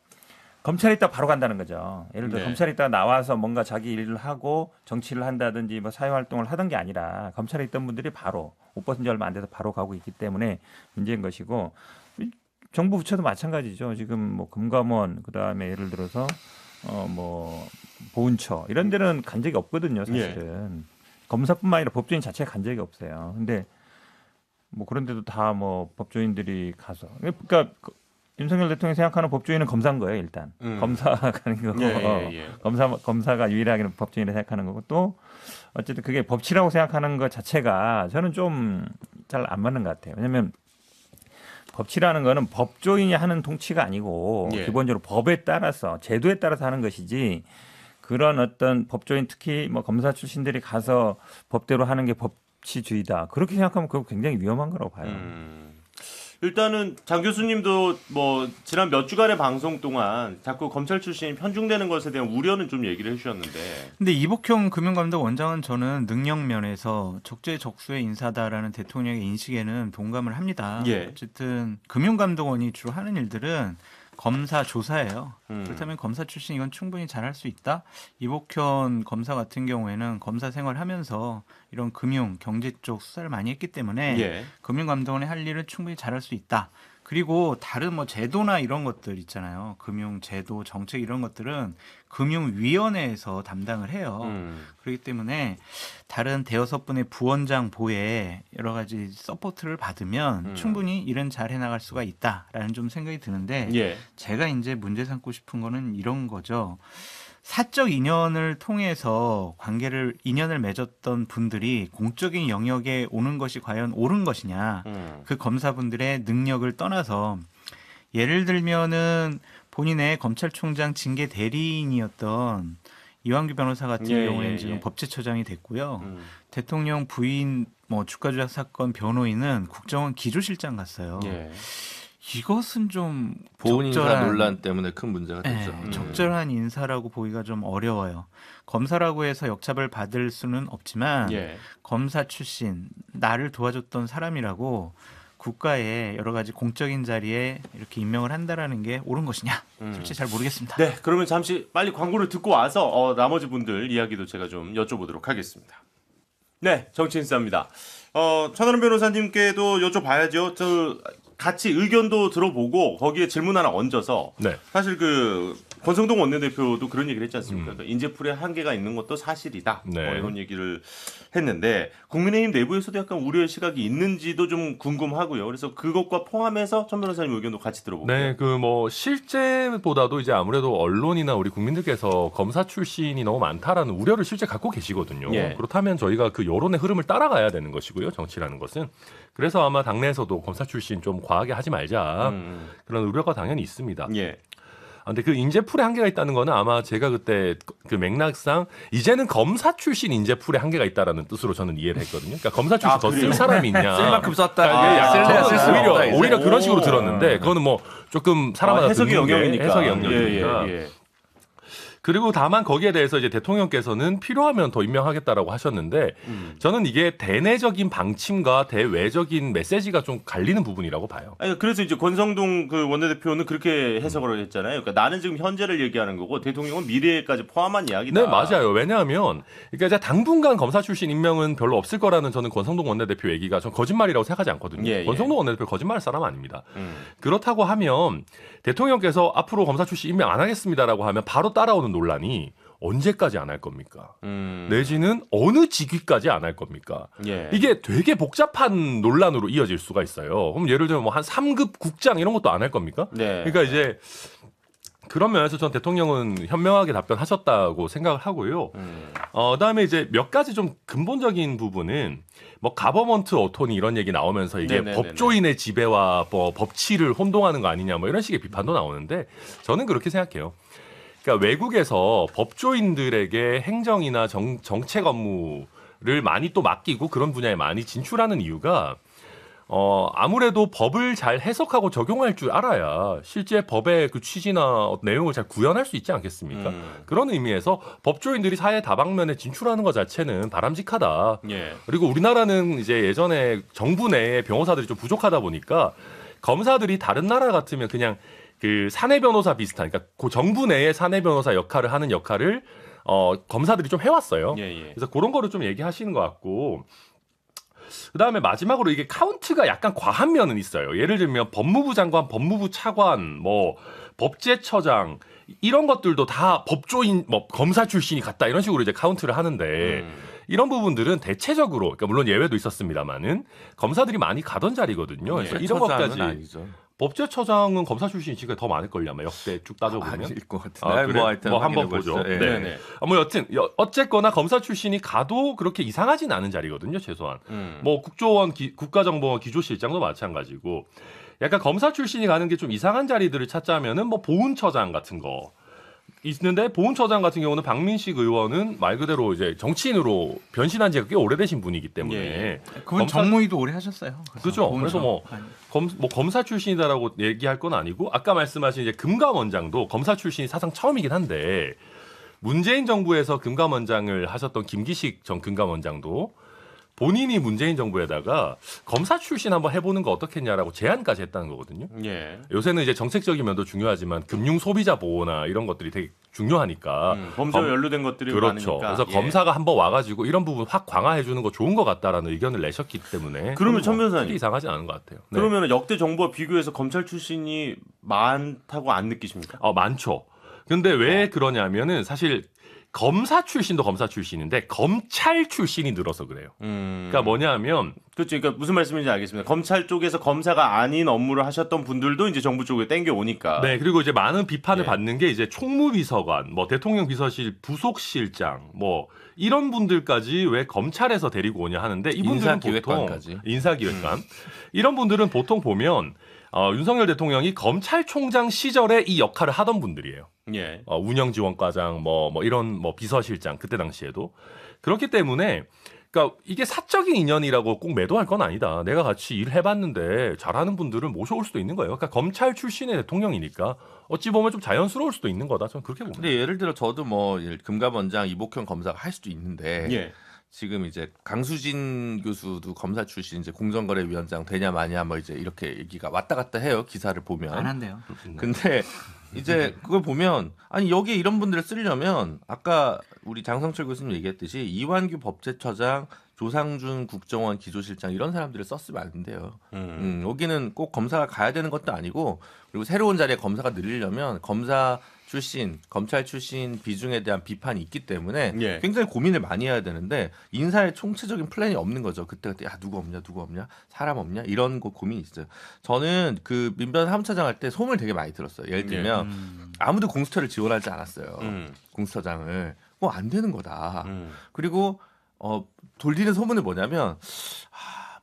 검찰에 있다 바로 간다는 거죠. 예를 들어 네. 검찰에 있다 나와서 뭔가 자기 일을 하고 정치를 한다든지 뭐 사회활동을 하던 게 아니라 검찰에 있던 분들이 바로 옷 벗은 지 얼마 안 돼서 바로 가고 있기 때문에 문제인 것이고 정부 부처도 마찬가지죠. 지금 뭐 금감원 그다음에 예를 들어서 뭐 보훈처 이런 데는 간 적이 없거든요. 사실은 검사뿐만 아니라 법조인 자체가 간 적이 없어요. 근데 뭐 그런데도 다 뭐 법조인들이 가서 그러니까 윤석열 대통령이 생각하는 법조인은 검사인 거예요. 일단 검사가 가는 거고 검사가 유일하게 법조인을 생각하는 거고 또 어쨌든 그게 법치라고 생각하는 것 자체가 저는 좀 잘 안 맞는 것 같아요. 왜냐하면 법치라는 거는 법조인이 하는 통치가 아니고 기본적으로 법에 따라서 제도에 따라서 하는 것이지 그런 어떤 법조인 특히 뭐 검사 출신들이 가서 법대로 하는 게 법치주의다. 그렇게 생각하면 그거 굉장히 위험한 거라고 봐요. 일단은 장 교수님도 뭐 지난 몇 주간의 방송 동안 자꾸 검찰 출신이 편중되는 것에 대한 우려는 좀 얘기를 해주셨는데. 근데 이복형 금융감독 원장은 저는 능력 면에서 적재적소의 인사다라는 대통령의 인식에는 동감을 합니다. 예. 어쨌든 금융감독원이 주로 하는 일들은 검사 조사예요. 그렇다면 검사 출신 이건 충분히 잘할 수 있다. 이복현 검사 같은 경우에는 검사 생활하면서 이런 금융, 경제 쪽 수사를 많이 했기 때문에 금융감독원이 할 일을 충분히 잘할 수 있다. 그리고 다른 뭐 제도나 이런 것들 있잖아요. 금융 제도, 정책 이런 것들은 금융위원회에서 담당을 해요. 그렇기 때문에 다른 대여섯 분의 부원장 보에 여러 가지 서포트를 받으면 충분히 일은 잘 해나갈 수가 있다라는 좀 생각이 드는데 제가 이제 문제 삼고 싶은 거는 이런 거죠. 사적 인연을 통해서 인연을 맺었던 분들이 공적인 영역에 오는 것이 과연 옳은 것이냐. 그 검사분들의 능력을 떠나서 예를 들면은 본인의 검찰총장 징계 대리인이었던 이완규 변호사 같은 경우에는 지금 법제처장이 됐고요. 대통령 부인 뭐 주가 조작 사건 변호인은 국정원 기조실장 갔어요. 이것은 좀 보훈 인사 논란 때문에 큰 문제가 됐죠. 적절한 인사라고 보기가 좀 어려워요. 검사라고 해서 역차별 받을 수는 없지만 검사 출신 나를 도와줬던 사람이라고 국가의 여러 가지 공적인 자리에 이렇게 임명을 한다라는 게 옳은 것이냐? 솔직히 잘 모르겠습니다. 네, 그러면 잠시 빨리 광고를 듣고 와서 나머지 분들 이야기도 제가 좀 여쭤보도록 하겠습니다. 네, 정치인싸입니다. 천하람 변호사님께도 여쭤봐야죠. 같이 의견도 들어보고 거기에 질문 하나 얹어서 사실 그 권성동 원내대표도 그런 얘기를 했지 않습니까? 그러니까 인재풀에 한계가 있는 것도 사실이다. 뭐 이런 얘기를 했는데 국민의힘 내부에서도 약간 우려의 시각이 있는지도 좀 궁금하고요. 그래서 그것과 포함해서 천 변호사님 의견도 같이 들어볼게요. 네, 그 뭐 실제보다도 이제 아무래도 언론이나 우리 국민들께서 검사 출신이 너무 많다라는 우려를 실제 갖고 계시거든요. 그렇다면 저희가 그 여론의 흐름을 따라가야 되는 것이고요. 정치라는 것은. 그래서 아마 당내에서도 검사 출신 좀 과하게 하지 말자 그런 우려가 당연히 있습니다. 근데 그 인재풀에 한계가 있다는 거는 아마 제가 그때 그 맥락상 이제는 검사 출신 인재풀에 한계가 있다라는 뜻으로 저는 이해를 했거든요. 그러니까 검사 출신 더 쓸 사람이 있냐. 쓸 만큼 썼다. 오히려 그런 식으로 들었는데 그거는 뭐 조금 사람마다 해석의 영역이니까. 해석의 영역이니까. 그리고 다만 거기에 대해서 이제 대통령께서는 필요하면 더 임명하겠다라고 하셨는데 저는 이게 대내적인 방침과 대외적인 메시지가 좀 갈리는 부분이라고 봐요. 아니, 그래서 이제 권성동 그 원내대표는 그렇게 해석을 했잖아요. 그러니까 나는 지금 현재를 얘기하는 거고 대통령은 미래까지 포함한 이야기다. 네, 맞아요. 왜냐하면 그러니까 이제 당분간 검사 출신 임명은 별로 없을 거라는 저는 권성동 원내대표 얘기가 전 거짓말이라고 생각하지 않거든요. 권성동 원내대표 거짓말할 사람 아닙니다. 그렇다고 하면 대통령께서 앞으로 검사 출신 임명 안 하겠습니다라고 하면 바로 따라오는 논란이 언제까지 안 할 겁니까? 내지는 어느 직위까지 안 할 겁니까? 이게 되게 복잡한 논란으로 이어질 수가 있어요. 그럼 예를 들면 뭐 한 3급 국장 이런 것도 안 할 겁니까? 그러니까 이제 그런 면에서 전 대통령은 현명하게 답변하셨다고 생각을 하고요. 그다음에 이제 몇 가지 좀 근본적인 부분은 뭐 가버먼트 어토니 이런 얘기 나오면서 이게 네네네네. 법조인의 지배와 뭐 법치를 혼동하는 거 아니냐 뭐 이런 식의 비판도 나오는데 저는 그렇게 생각해요. 그러니까 외국에서 법조인들에게 행정이나 정책 업무를 많이 또 맡기고 그런 분야에 많이 진출하는 이유가 아무래도 법을 잘 해석하고 적용할 줄 알아야 실제 법의 그 취지나 내용을 잘 구현할 수 있지 않겠습니까? 그런 의미에서 법조인들이 사회 다방면에 진출하는 것 자체는 바람직하다. 예. 그리고 우리나라는 이제 예전에 정부 내에 변호사들이 좀 부족하다 보니까 검사들이 다른 나라 같으면 그냥 그 사내 변호사 비슷한, 그러니까 그 정부 내의 사내 변호사 역할을 하는 역할을 검사들이 좀 해왔어요. 예, 예. 그래서 그런 거를 좀 얘기하시는 것 같고. 그다음에 마지막으로 이게 카운트가 약간 과한 면은 있어요. 예를 들면 법무부 장관, 법무부 차관, 뭐 법제처장 이런 것들도 다 법조인, 뭐 검사 출신이 같다 이런 식으로 이제 카운트를 하는데 이런 부분들은 대체적으로, 그러니까 물론 예외도 있었습니다만은 검사들이 많이 가던 자리거든요. 그래서 이런 것까지 아니죠. 법제처장은 검사 출신이니까 더 많을걸요 아마 역대 쭉 따져보면. 아닐 것 같은데. 아, 그래? 하여튼 뭐 한번 확인해 보죠. 보시죠. 예. 네. 네네. 뭐 여튼 어쨌거나 검사 출신이 가도 그렇게 이상하진 않은 자리거든요, 최소한. 뭐 국조원, 국가정보원 기조실장도 마찬가지고. 약간 검사 출신이 가는 게 좀 이상한 자리들을 찾자면은 뭐 보훈처장 같은 거 있는데, 보훈처장 같은 경우는 박민식 의원은 말 그대로 이제 정치인으로 변신한 지가 꽤 오래되신 분이기 때문에. 예. 그분 정무위도 오래 하셨어요. 그죠. 그래서 뭐 검사 출신이다라고 얘기할 건 아니고, 아까 말씀하신 이제 금감원장도 검사 출신이 사상 처음이긴 한데, 문재인 정부에서 금감원장을 하셨던 김기식 전 금감원장도 본인이 문재인 정부에다가 검사 출신 한번 해보는 거 어떻겠냐라고 제안까지 했다는 거거든요. 예. 요새는 이제 정책적인 면도 중요하지만 금융 소비자 보호나 이런 것들이 되게 중요하니까. 범죄와 연루된 것들이 그렇죠. 많으니까. 그래서 예. 검사가 한번 와가지고 이런 부분 확 강화해 주는 거 좋은 것 같다라는 의견을 내셨기 때문에. 그러면 천 변호사님, 크게 이상하지 않은 것 같아요. 네. 그러면 역대 정부와 비교해서 검찰 출신이 많다고 안 느끼십니까? 많죠. 근데 왜 그러냐면은 사실 검사 출신도 검사 출신인데 검찰 출신이 늘어서 그래요. 그러니까 뭐냐면, 그렇죠. 그러니까 무슨 말씀인지 알겠습니다. 검찰 쪽에서 검사가 아닌 업무를 하셨던 분들도 이제 정부 쪽에 땡겨 오니까. 네, 그리고 이제 많은 비판을 예. 받는 게 이제 총무비서관, 뭐 대통령 비서실 부속실장, 뭐 이런 분들까지 왜 검찰에서 데리고 오냐 하는데, 이분들은 인사기획관까지. 보통 인사기획관 이런 분들은 보통 보면 윤석열 대통령이 검찰총장 시절에 이 역할을 하던 분들이에요. 예. 운영지원과장, 뭐 이런 뭐 비서실장 그때 당시에도. 그렇기 때문에 그러니까 이게 사적인 인연이라고 꼭 매도할 건 아니다. 내가 같이 일해봤는데 잘하는 분들을 모셔올 수도 있는 거예요. 그러니까 검찰 출신의 대통령이니까 어찌 보면 좀 자연스러울 수도 있는 거다. 저는 그렇게 봅니다. 근데 예를 들어 저도 뭐 금감원장 이복형 검사가 할 수도 있는데 예. 지금 이제 강수진 교수도 검사 출신 이제 공정거래위원장 되냐 마냐 뭐 이제 이렇게 얘기가 왔다 갔다 해요. 기사를 보면. 안 한대요. 근데 이제 그걸 보면 아니 여기에 이런 분들을 쓰려면 아까 우리 장성철 교수님 얘기했듯이 이완규 법제처장, 조상준 국정원 기조실장 이런 사람들을 썼으면 안 돼요. 여기는 꼭 검사가 가야 되는 것도 아니고, 그리고 새로운 자리에 검사가 늘리려면 검사 출신, 검찰 출신 비중에 대한 비판이 있기 때문에 예. 굉장히 고민을 많이 해야 되는데 인사의 총체적인 플랜이 없는 거죠. 그때 야 누구 없냐 사람 없냐 이런 거 고민이 있어요. 저는 그 민변 사무처장 할 때 소문을 되게 많이 들었어요. 예를 들면 아무도 공수처를 지원하지 않았어요. 공수처장을 뭐 안 되는 거다. 그리고 돌리는 소문은 뭐냐면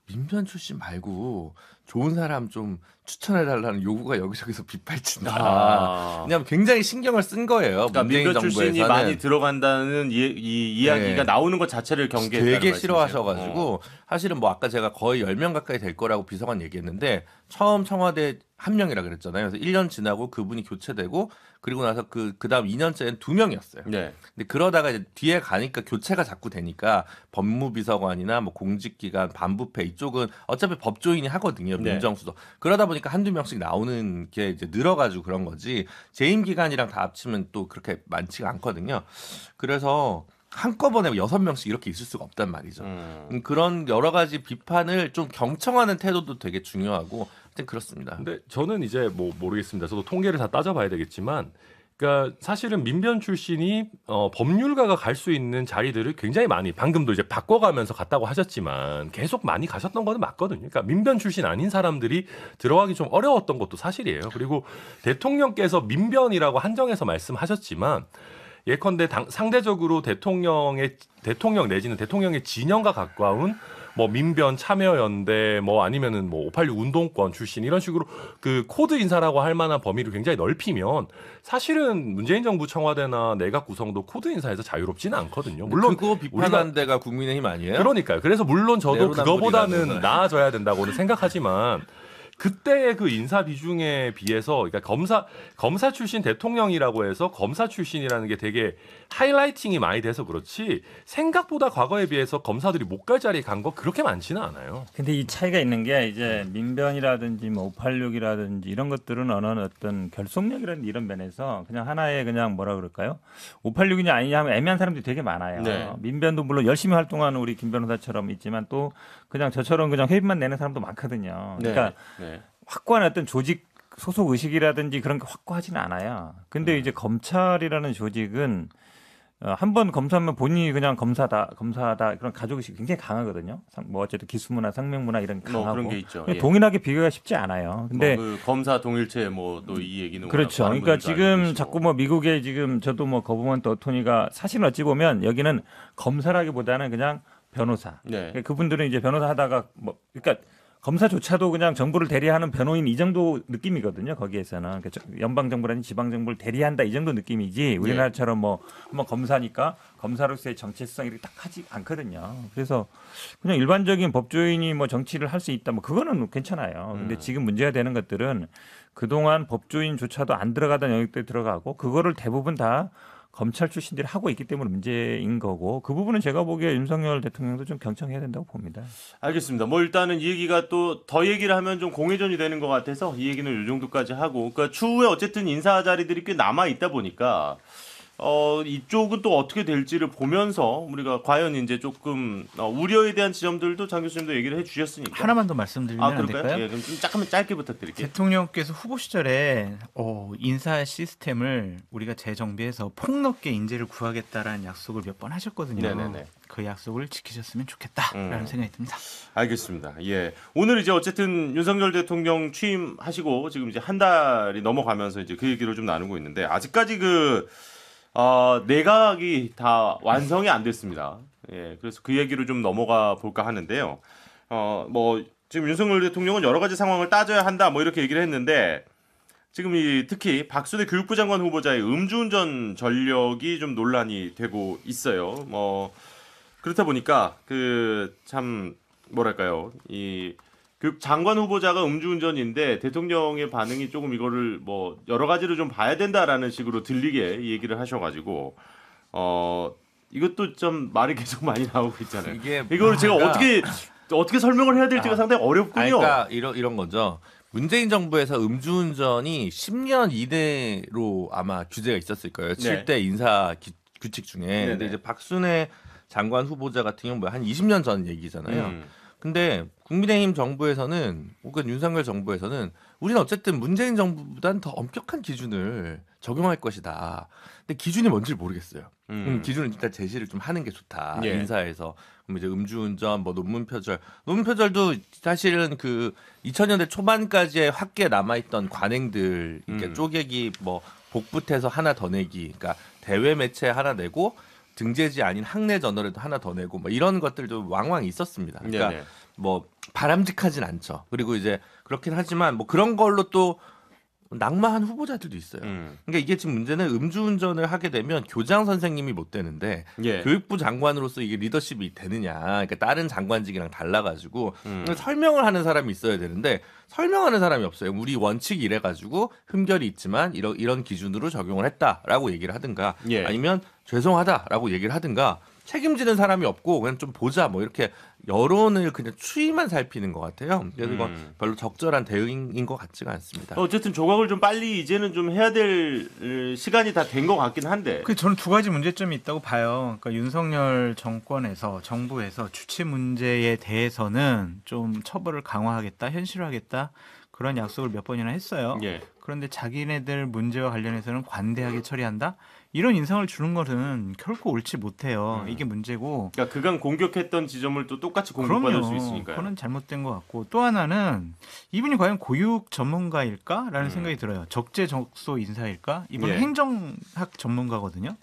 민변 출신 말고 좋은 사람 좀 추천해달라는 요구가 여기저기서 빗발친다. 왜냐하면 굉장히 신경을 쓴 거예요. 그러니까 문재인 민변 출신이 정부에서는 많이 들어간다는 이 이야기가 네. 나오는 것 자체를 경계했다는 되게 말씀이세요? 싫어하셔가지고 사실은 뭐 아까 제가 거의 10명 가까이 될 거라고 비서관 얘기했는데 처음 청와대 한 명이라 그랬잖아요. 그래서 1년 지나고 그분이 교체되고 그리고 나서 그다음 2년째는 2명이었어요. 네. 근데 그러다가 이제 뒤에 가니까 교체가 자꾸 되니까 법무비서관이나 뭐 공직기관, 반부패 이쪽은 어차피 법조인이 하거든요. 네. 민정수석. 그러다 보니까 한두 명씩 나오는 게 이제 늘어가지고 그런 거지. 재임 기간이랑 다 합치면 또 그렇게 많지가 않거든요. 그래서 한꺼번에 6명씩 이렇게 있을 수가 없단 말이죠. 그런 여러 가지 비판을 좀 경청하는 태도도 되게 중요하고 하여튼 그렇습니다. 근데 저는 이제 뭐 모르겠습니다. 저도 통계를 다 따져봐야 되겠지만 그러니까 사실은 민변 출신이 법률가가 갈 수 있는 자리들을 굉장히 많이 방금도 이제 바꿔가면서 갔다고 하셨지만 계속 많이 가셨던 거는 맞거든요. 그러니까 민변 출신 아닌 사람들이 들어가기 좀 어려웠던 것도 사실이에요. 그리고 대통령께서 민변이라고 한정해서 말씀하셨지만 예컨대 상대적으로 대통령 내지는 대통령의 진영과 가까운 뭐 민변 참여연대 뭐 아니면은 뭐 586 운동권 출신 이런 식으로 그 코드 인사라고 할 만한 범위를 굉장히 넓히면 사실은 문재인 정부 청와대나 내각 구성도 코드 인사에서 자유롭지는 않거든요. 물론 그거 비판한 데가 국민의힘 아니에요? 그러니까요. 그래서 물론 저도 내로남불이라는 그거보다는 거는. 나아져야 된다고는 생각하지만 그때의 그 인사 비중에 비해서 그러니까 검사 출신 대통령이라고 해서 검사 출신이라는 게 되게 하이라이팅이 많이 돼서 그렇지 생각보다 과거에 비해서 검사들이 못 갈 자리에 간 거 그렇게 많지는 않아요. 근데 이 차이가 있는 게 이제 민변이라든지 뭐 586이라든지 이런 것들은 어떤 결속력이라든지 이런 면에서 그냥 하나의 그냥 뭐라 그럴까요? 586이냐 아니냐 하면 애매한 사람들이 되게 많아요. 네. 민변도 물론 열심히 활동하는 우리 김 변호사처럼 있지만 또 그냥 저처럼 그냥 회비만 내는 사람도 많거든요. 그러니까 네. 확고한 어떤 조직 소속 의식이라든지 그런 게 확고하지는 않아요. 근데 이제 검찰이라는 조직은 한번 검사하면 본인이 그냥 검사다 그런 가족 의식이 굉장히 강하거든요. 뭐 어쨌든 기수문화, 상명문화 이런 게 뭐 강하고 그런 게 있죠. 예. 동일하게 비교가 쉽지 않아요. 근데 그 검사 동일체 뭐 또 이 얘기는 그렇죠. 워낙 많은 그러니까 분들도 알고 지금 계시고. 자꾸 뭐 미국의 지금 저도 뭐 거버먼트 어토니가 사실 어찌 보면 여기는 검사라기보다는 그냥 변호사. 네. 그분들은 이제 변호사 하다가 뭐 그러니까 검사조차도 그냥 정부를 대리하는 변호인 이 정도 느낌이거든요. 거기에서는 그러니까 연방 정부라든지 지방 정부를 대리한다 이 정도 느낌이지 우리나라처럼 뭐 한번 검사니까 검사로서의 정체성 이렇게 딱 하지 않거든요. 그래서 그냥 일반적인 법조인이 뭐 정치를 할 수 있다 뭐 그거는 괜찮아요. 근데 지금 문제가 되는 것들은 그동안 법조인조차도 안 들어가던 영역들이 들어가고 그거를 대부분 다 검찰 출신들이 하고 있기 때문에 문제인 거고 그 부분은 제가 보기에 윤석열 대통령도 좀 경청해야 된다고 봅니다. 알겠습니다. 뭐 일단은 이 얘기가 또 더 얘기를 하면 좀 공회전이 되는 것 같아서 이 얘기는 이 정도까지 하고 그러니까 추후에 어쨌든 인사 자리들이 꽤 남아 있다 보니까 이쪽은 또 어떻게 될지를 보면서 우리가 과연 이제 조금 우려에 대한 지점들도 장 교수님도 얘기를 해주셨으니까 하나만 더 말씀드리면 안 그럴까요? 될까요? 예, 그럼 좀 잠깐만 짧게 부탁드릴게요. 대통령께서 후보 시절에 인사 시스템을 우리가 재정비해서 폭넓게 인재를 구하겠다라는 약속을 몇 번 하셨거든요. 네네네. 그 약속을 지키셨으면 좋겠다라는 생각이 듭니다. 알겠습니다. 예. 오늘 이제 어쨌든 윤석열 대통령 취임하시고 지금 이제 한 달이 넘어가면서 이제 그 얘기를 좀 나누고 있는데 아직까지 내각이 다 완성이 안 됐습니다. 예. 그래서 그 얘기로 좀 넘어가 볼까 하는데요. 뭐 지금 윤석열 대통령은 여러 가지 상황을 따져야 한다 뭐 이렇게 얘기를 했는데 지금 특히 박순애 교육부 장관 후보자의 음주운전 전력이 좀 논란이 되고 있어요. 뭐 그렇다 보니까 참 뭐랄까요 이 교육 장관 후보자가 음주운전인데 대통령의 반응이 조금 이거를 뭐 여러 가지로 좀 봐야 된다라는 식으로 들리게 얘기를 하셔가지고 이것도 좀 말이 계속 많이 나오고 있잖아요. 이거를 제가 어떻게 설명을 해야 될지가 상당히 어렵군요. 그러니까 이런 거죠. 문재인 정부에서 음주운전이 10년 이내로 아마 규제가 있었을 거예요. 네. 7대 인사 규칙 중에. 네네. 근데 이제 박순애 장관 후보자 같은 경우는 한 20년 전 얘기잖아요. 근데 국민의힘 정부에서는 혹은 윤석열 정부에서는 우리는 어쨌든 문재인 정부보다는 더 엄격한 기준을 적용할 것이다. 근데 기준이 뭔지 모르겠어요. 기준을 일단 제시를 좀 하는 게 좋다. 예. 인사에서. 그럼 이제 음주운전, 뭐 논문 표절도 사실은 2000년대 초반까지의 학계에 남아있던 관행들, 이렇게 쪼개기, 뭐 복붙해서 하나 더 내기, 그러니까 대외 매체 하나 내고 등재지 아닌 학내 저널에도 하나 더 내고 뭐 이런 것들도 왕왕 있었습니다. 그러니까 네네. 뭐 바람직하진 않죠. 그리고 이제 그렇긴 하지만 뭐 그런 걸로 또 낙마한 후보자들도 있어요. 그러니까 이게 지금 문제는 음주운전을 하게 되면 교장 선생님이 못 되는데 예. 교육부 장관으로서 이게 리더십이 되느냐. 그러니까 다른 장관직이랑 달라가지고 설명을 하는 사람이 있어야 되는데 설명하는 사람이 없어요. 우리 원칙이 이래가지고 흠결이 있지만 이런 기준으로 적용을 했다라고 얘기를 하든가 예. 아니면 죄송하다라고 얘기를 하든가 책임지는 사람이 없고 그냥 좀 보자 뭐 이렇게 여론을 그냥 추이만 살피는 것 같아요. 그래서 이거 별로 적절한 대응인 것 같지가 않습니다. 어쨌든 조각을 좀 빨리 이제는 좀 해야 될 시간이 다 된 것 같긴 한데. 저는 두 가지 문제점이 있다고 봐요. 그러니까 윤석열 정권에서 정부에서 주체 문제에 대해서는 좀 처벌을 강화하겠다, 현실화하겠다 그런 약속을 몇 번이나 했어요. 예. 그런데 자기네들 문제와 관련해서는 관대하게 처리한다. 이런 인상을 주는 것은 결코 옳지 못해요. 이게 문제고. 그러니까 그간 공격했던 지점을 또 똑같이 공격받을 수 있으니까요. 그건 잘못된 것 같고 또 하나는 이분이 과연 고육 전문가일까라는 생각이 들어요. 적재적소 인사일까? 이분은 예. 행정학 전문가거든요.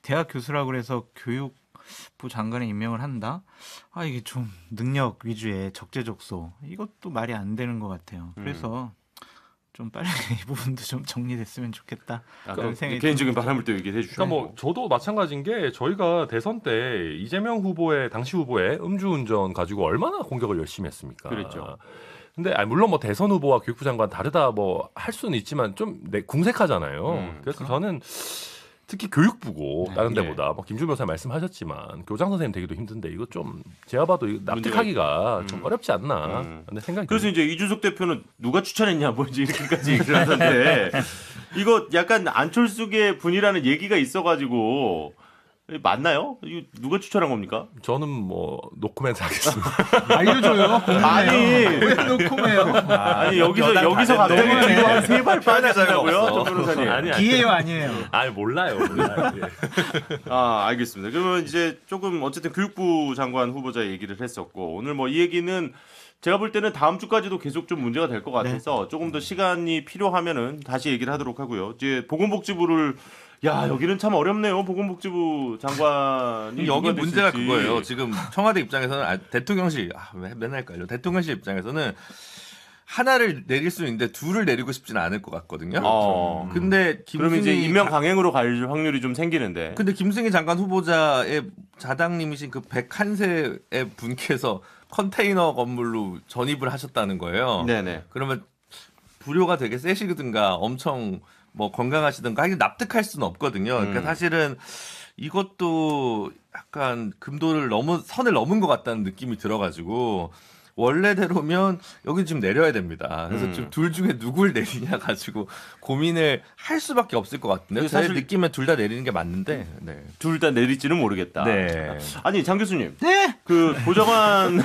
대학 교수라고 그래서 교육부 장관에 임명을 한다? 아 이게 좀 능력 위주의 적재적소 이것도 말이 안 되는 것 같아요. 그래서 좀 빨리 이 부분도 좀 정리됐으면 좋겠다. 라는 생각이 개인적인 바람을 또 얘기해 주시고. 그러니까 뭐 저도 마찬가지인 게 저희가 대선 때 이재명 후보의 당시 후보의 음주운전 가지고 얼마나 공격을 열심히 했습니까? 그랬죠. 근데 물론 뭐 대선 후보와 교육부 장관 다르다 뭐 할 수는 있지만 좀 궁색하잖아요. 그래서 저는 특히 교육부고 다른 데보다 뭐 김준 변호사 말씀하셨지만 교장 선생님 되기도 힘든데 이거 좀 제가 봐도 이거 납득하기가 좀 어렵지 않나 하는 생각이 그래서 듭니다. 이제 이준석 대표는 누가 추천했냐 뭐 이제 이렇게까지 얘기를 하던데 이거 약간 안철수계 분이라는 얘기가 있어가지고 맞나요? 이거 누가 추천한 겁니까? 저는 뭐 노코멘트 하겠습니다. 알려줘요. 아니 왜 노코메요? 아니 여기서 갑자기 뒤로 한 세 발 빠지자고요, 정 변호사님. 아니 기회요 아니에요? 아니 몰라요. 예. 아 알겠습니다. 그러면 이제 조금 어쨌든 교육부 장관 후보자 얘기를 했었고 오늘 뭐 이 얘기는 제가 볼 때는 다음 주까지도 계속 좀 문제가 될 것 같아서 조금 더 시간이 필요하면은 다시 얘기를 하도록 하고요. 이제 보건복지부를 야 여기는 참 어렵네요. 보건복지부 장관이 여기 누가 문제가 됐을지. 그거예요. 지금 청와대 입장에서는 대통령실 왜 맨날 헷갈려. 대통령실 입장에서는 하나를 내릴 수 있는데 둘을 내리고 싶지는 않을 것 같거든요. 근데 그럼 이제 김승희 임명 강행으로 갈 확률이 좀 생기는데. 근데 김승희 장관 후보자의 자당님이신 그 101세의 분께서 컨테이너 건물로 전입을 하셨다는 거예요. 네네. 그러면 불효가 되게 세시든가 엄청 뭐 건강하시든가 이게 납득할 수는 없거든요. 그러니까 사실은 이것도 약간 선을 넘은 것 같다는 느낌이 들어가지고 원래대로면 여기 지금 내려야 됩니다. 그래서 지금 둘 중에 누굴 내리냐 가지고 고민을 할 수밖에 없을 것 같은데 제 사실 느낌엔 둘 다 내리는 게 맞는데. 네. 둘 다 내릴지는 모르겠다. 네. 아니 장 교수님, 네. 그 보좌관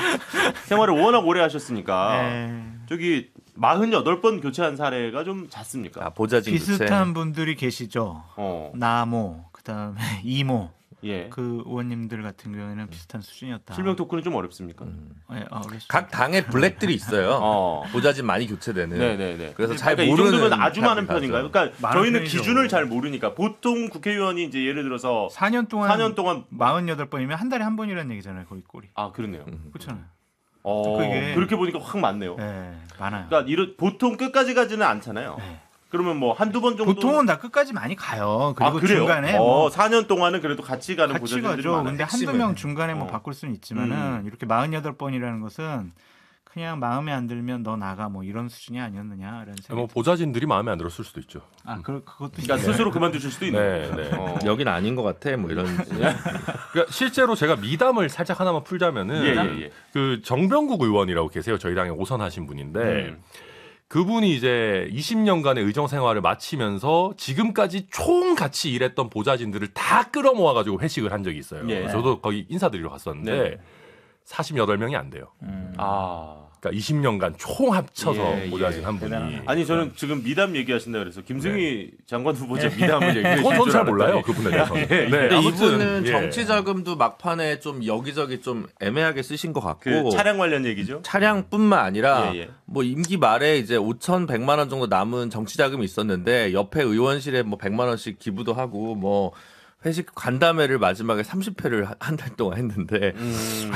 생활을 워낙 오래 하셨으니까 네. 저기 48번 교체한 사례가 좀 잦습니까? 아, 보좌진 비슷한 분들이 계시죠. 어, 나모 그다음에 이모 예. 그 의원님들 같은 경우에는 비슷한 수준이었다. 실명 토크는 좀 어렵습니까? 네, 어렸을 각 당의 블랙들이 있어요. 어. 보좌진 많이 교체되는. 네네네. 그래서 잘 그러니까 모르는 이 정도면 아주 많은 사람이 편인가요? 가죠. 그러니까 많은 저희는 편이죠. 기준을 잘 모르니까 보통 국회의원이 이제 예를 들어서 4년 동안 48번이면 한 달에 한 번이라는 얘기잖아요. 거의 꼴이. 아 그렇네요. 그렇잖아요. 어, 그렇게 보니까 확 많네요. 네, 많아요. 그러니까 보통 끝까지 가지는 않잖아요. 네. 그러면 뭐 한두 번 정도 보통은 다 끝까지 많이 가요. 그리고 아, 그래요? 중간에 뭐 4년 동안은 그래도 같이 가는 같이 보좌진들이 가죠. 많아요. 근데 한두 명 중간에 뭐 바꿀 수는 있지만은 이렇게 48번이라는 것은 그냥 마음에 안 들면 너 나가 뭐 이런 수준이 아니었느냐라는 생각. 뭐 보좌진들이 마음에 안 들었을 수도 있죠. 그것도 그러니까 스스로 그만두실 수도 있는 네, 거예요. 네. 여긴 아닌 것 같아. 뭐 이런. 그러니까 실제로 제가 미담을 살짝 하나만 풀자면은 예. 그 정병국 의원이라고 계세요. 저희 당에 오선하신 분인데 그분이 이제 20년간의 의정 생활을 마치면서 지금까지 총 같이 일했던 보좌진들을 다 끌어모아 가지고 회식을 한 적이 있어요. 예. 저도 거기 인사드리러 갔었는데 네. 48명이 안 돼요. 아. 그러니까 20년간 총 합쳐서 예, 보좌진 예. 한 분이. 대단하다. 아니 저는 지금 미담 얘기하신다 그래서 김승희 장관 후보자 미담을 얘기해 그건 저도 주실 잘 줄 몰라요. 알았더니. 그분에 대해서는. 네, 근데 아무튼, 이분은 예. 정치 자금도 막판에 좀 여기저기 좀 애매하게 쓰신 것 같고 그 차량 관련 얘기죠. 차량뿐만 아니라 예. 뭐 임기 말에 이제 5,100만 원 정도 남은 정치 자금이 있었는데 옆에 의원실에 뭐 100만 원씩 기부도 하고 뭐 회식 간담회를 마지막에 30회를 한 달 동안 했는데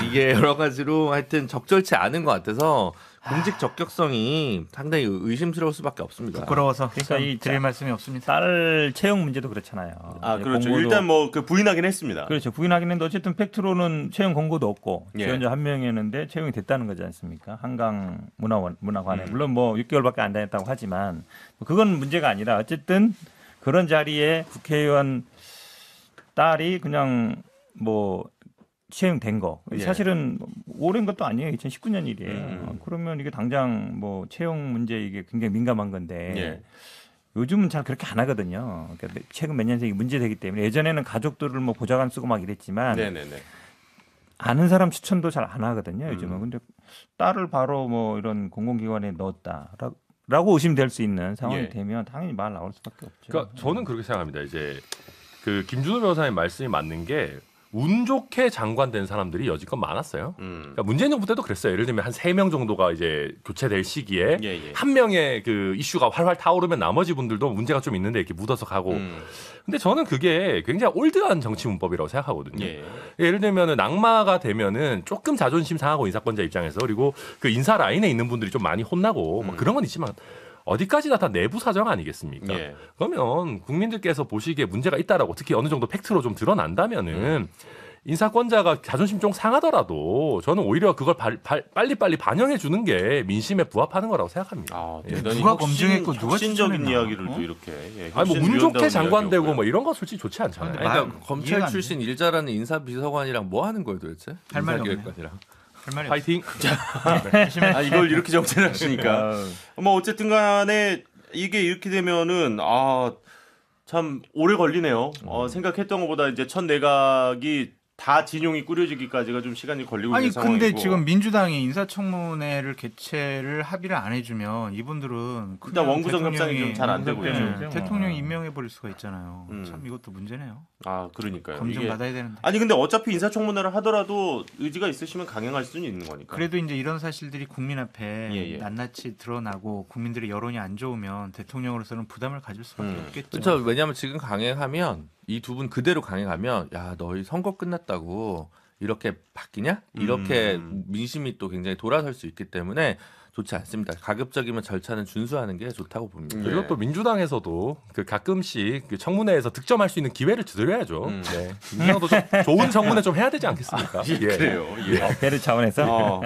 이게 여러 가지로 하여튼 적절치 않은 것 같아서 공직 적격성이 상당히 의심스러울 수밖에 없습니다. 부끄러워서 그러니까 이 드릴 말씀이 없습니다. 딸 채용 문제도 그렇잖아요. 아 이제 그렇죠. 공고도- 일단 뭐 그 부인하긴 했습니다. 그렇죠. 부인하긴 했는데 어쨌든 팩트로는 채용 공고도 없고 예. 지원자 한 명이었는데 채용이 됐다는 거지 않습니까? 한강 문화관에 물론 뭐 6개월밖에 안 다녔다고 하지만 그건 문제가 아니라 어쨌든 그런 자리에 국회의원 딸이 그냥 뭐 채용된 거 예. 사실은 오랜 것도 아니에요. 2019년 일이에요. 그러면 이게 당장 뭐 채용 문제 이게 굉장히 민감한 건데 예. 요즘은 잘 그렇게 안 하거든요. 그러니까 최근 몇 년생이 문제되기 때문에 예전에는 가족들을 뭐 보좌관 쓰고 막 이랬지만 네네네. 아는 사람 추천도 잘 안 하거든요. 요즘은. 근데 딸을 바로 뭐 이런 공공기관에 넣었다라고 라고 의심될 수 있는 상황이 예. 되면 당연히 말 나올 수밖에 없죠. 그러니까 저는 그렇게 생각합니다. 이제 그 김준호 변호사님 말씀이 맞는 게 운 좋게 장관 된 사람들이 여지껏 많았어요. 그러니까 문재인 정부 때도 그랬어요. 예를 들면 한 3명 정도가 이제 교체될 시기에 예, 예. 한 명의 그 이슈가 활활 타오르면 나머지 분들도 문제가 좀 있는데 이렇게 묻어서 가고. 근데 저는 그게 굉장히 올드한 정치 문법이라고 생각하거든요. 예. 예를 들면은 낙마가 되면은 조금 자존심 상하고 인사권자 입장에서 그리고 그 인사 라인에 있는 분들이 좀 많이 혼나고 뭐 그런 건 있지만 어디까지나 다 내부 사정 아니겠습니까? 예. 그러면 국민들께서 보시기에 문제가 있다라고 특히 어느 정도 팩트로 좀 드러난다면은 인사권자가 자존심 좀 상하더라도 저는 오히려 그걸 빨리빨리 반영해 주는 게 민심에 부합하는 거라고 생각합니다. 아, 예. 대단히 누가 검증했고 누가 혁신적인 추천했나? 이야기를 또 이렇게. 예, 아니 뭐 운 좋게 혁신위원다운 장관 되고 이야기였고요. 뭐 이런 건 솔직히 좋지 않잖아요. 근데 그러니까 말 이해가 검찰 안 출신 일 잘하는 인사비서관이랑 뭐 하는 거예요 도대체? 할 말이 없네요. 인사기획관이랑. 할 말이 파이팅. 아, 이걸 이렇게 정체를 하시니까. 뭐 어쨌든 간에 이게 이렇게 되면은 참 오래 걸리네요. 생각했던 것보다 이제 첫 내각이 다 진용이 꾸려지기까지가 좀 시간이 걸리고 아니 있는 상황이고. 근데 지금 민주당이 인사청문회를 개최를 합의를 안 해주면 이분들은 일단 원구성 협상이 좀 잘 안 되고 네. 있죠. 네. 대통령이 임명해 버릴 수가 있잖아요. 음. 참 이것도 문제네요. 아, 그러니까요. 검증 이게- 받아야 되는데. 아니 근데 어차피 인사청문회를 하더라도 의지가 있으시면 강행할 수는 있는 거니까. 그래도 이제 이런 사실들이 국민 앞에 예, 예. 낱낱이 드러나고 국민들의 여론이 안 좋으면 대통령으로서는 부담을 가질 수밖에 없겠죠. 그렇죠. 왜냐하면 지금 강행하면 이 두 분 그대로 강행하면 야 너희 선거 끝났다고 이렇게 바뀌냐? 이렇게 민심이 또 굉장히 돌아설 수 있기 때문에 좋지 않습니다. 가급적이면 절차는 준수하는 게 좋다고 봅니다. 예. 그리고 또 민주당에서도 그 가끔씩 그 청문회에서 득점할 수 있는 기회를 드려야죠. 네. 민주당도 좀 좋은 청문회 좀 해야 되지 않겠습니까? 예. 그래요. 예. 배려 차원에서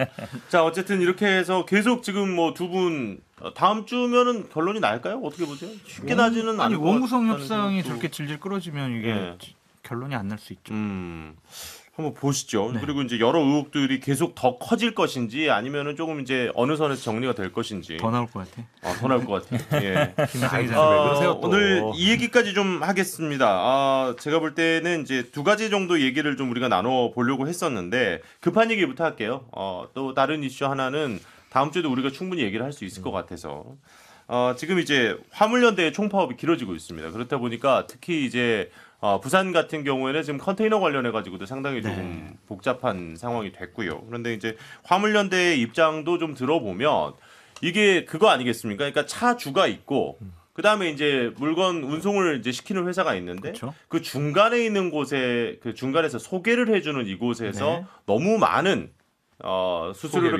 자, 어쨌든 이렇게 해서 계속 지금 뭐 두 분 다음 주면은 결론이 날까요? 어떻게 보세요? 쉽게 나지는 아니 않을 것 원구성 같다는 협상이 생각도- 저렇게 질질 끌어지면 이게 예. 결론이 안 날 수 있죠. 한번 보시죠. 네. 그리고 이제 여러 의혹들이 계속 더 커질 것인지 아니면은 조금 이제 어느 선에서 정리가 될 것인지 더 나올 것 같아. 더 나올 것 같아요. 예. 김성희 왜 장 그러세요, 또? 오늘 이 얘기까지 좀 하겠습니다. 제가 볼 때는 이제 두 가지 정도 얘기를 좀 우리가 나눠 보려고 했었는데 급한 얘기부터 할게요. 또 다른 이슈 하나는 다음 주에도 우리가 충분히 얘기를 할 수 있을 것 같아서 지금 이제 화물연대의 총파업이 길어지고 있습니다. 그렇다 보니까 특히 이제 부산 같은 경우에는 지금 컨테이너 관련해 가지고도 상당히 조금 복잡한 상황이 됐고요. 그런데 이제 화물연대의 입장도 좀 들어보면 이게 그거 아니겠습니까? 그러니까 차주가 있고 그 다음에 이제 물건 운송을 이제 시키는 회사가 있는데 그렇죠. 그 중간에 있는 곳에 그 중간에서 소개를 해주는 이곳에서 네. 너무 많은 수수료를 소개를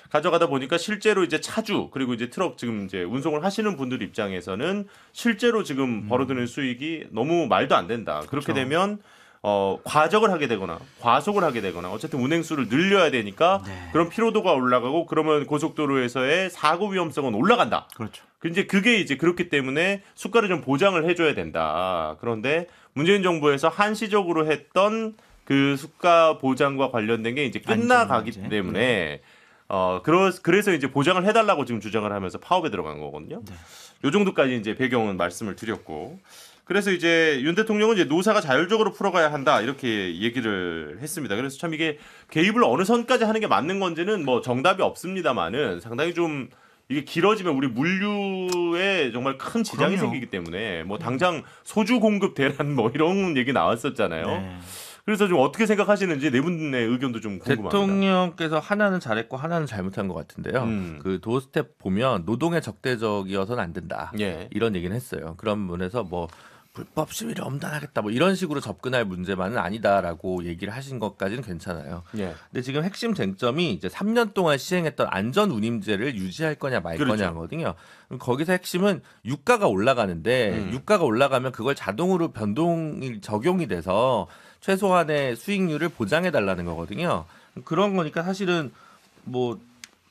가져가다 보니까 실제로 이제 차주 그리고 이제 트럭 지금 이제 운송을 하시는 분들 입장에서는 실제로 지금 벌어들이는 수익이 너무 말도 안 된다. 그렇게 그렇죠. 되면 과적을 하게 되거나 과속을 하게 되거나 어쨌든 운행수를 늘려야 되니까 네. 그런 피로도가 올라가고 그러면 고속도로에서의 사고 위험성은 올라간다. 그렇죠. 이제 그게 이제 그렇기 때문에 수가를 좀 보장을 해줘야 된다. 그런데 문재인 정부에서 한시적으로 했던 그 수가 보장과 관련된 게 이제 끝나가기 안전문제. 때문에 그래서 이제 보장을 해달라고 지금 주장을 하면서 파업에 들어간 거거든요. 네. 요 정도까지 이제 배경은 말씀을 드렸고. 그래서 이제 윤 대통령은 이제 노사가 자율적으로 풀어가야 한다 이렇게 얘기를 했습니다. 그래서 참 이게 개입을 어느 선까지 하는 게 맞는 건지는 뭐 정답이 없습니다만은 상당히 좀 이게 길어지면 우리 물류에 정말 큰 지장이 그럼요. 생기기 때문에 뭐 당장 소주 공급 대란 뭐 이런 얘기 나왔었잖아요. 네. 그래서 좀 어떻게 생각하시는지 네 분의 의견도 좀 궁금합니다. 대통령께서 하나는 잘했고 하나는 잘못한 것 같은데요. 그 도어스텝 보면 노동에 적대적이어서는 안 된다. 예. 이런 얘기는 했어요. 그런 면에서 뭐 불법 시위를 엄단하겠다 뭐 이런 식으로 접근할 문제만은 아니다라고 얘기를 하신 것까지는 괜찮아요. 예. 근데 지금 핵심 쟁점이 이제 3년 동안 시행했던 안전 운임제를 유지할 거냐 말 그렇죠. 거냐거든요. 거기서 핵심은 유가가 올라가는데 유가가 올라가면 그걸 자동으로 변동이 적용이 돼서 최소한의 수익률을 보장해 달라는 거거든요. 그런 거니까 사실은 뭐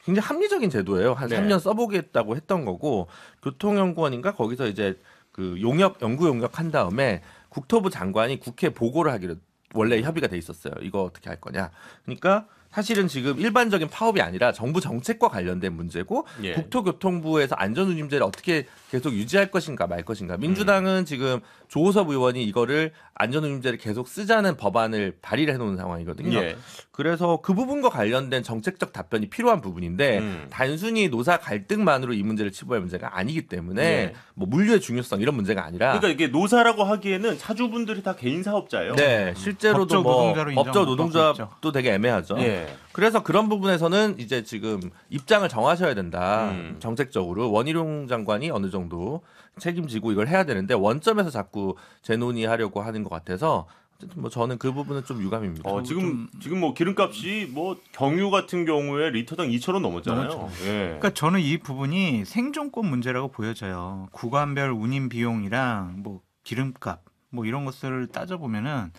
굉장히 합리적인 제도예요. 한 네. 3년 써보겠다고 했던 거고 교통연구원인가 거기서 이제 그 연구 용역 한 다음에 국토부 장관이 국회 보고를 하기로 원래 협의가 돼 있었어요. 이거 어떻게 할 거냐. 그러니까 사실은 지금 일반적인 파업이 아니라 정부 정책과 관련된 문제고 예. 국토교통부에서 안전운임제를 어떻게 계속 유지할 것인가 말 것인가. 민주당은 지금 조호섭 의원이 이거를 안전운임제를 계속 쓰자는 법안을 발의를 해놓은 상황이거든요. 예. 그래서 그 부분과 관련된 정책적 답변이 필요한 부분인데 단순히 노사 갈등만으로 이 문제를 치부할 문제가 아니기 때문에 예. 뭐 물류의 중요성 이런 문제가 아니라 그러니까 이게 노사라고 하기에는 차주분들이 다 개인 사업자예요. 네, 실제로도 법적 뭐 노동자로 인정 법적 못 받고 노동조합도 되게 애매하죠. 예. 그래서 그런 부분에서는 이제 지금 입장을 정하셔야 된다. 정책적으로 원희룡 장관이 어느 정도 책임지고 이걸 해야 되는데 원점에서 자꾸 재논의하려고 하는 것 같아서 어쨌든 뭐 저는 그 부분은 좀 유감입니다. 지금 뭐 기름값이 뭐 경유 같은 경우에 리터당 2,000원 넘었잖아요. 예. 그러니까 저는 이 부분이 생존권 문제라고 보여져요. 구간별 운임 비용이랑 뭐 기름값 뭐 이런 것들을 따져보면은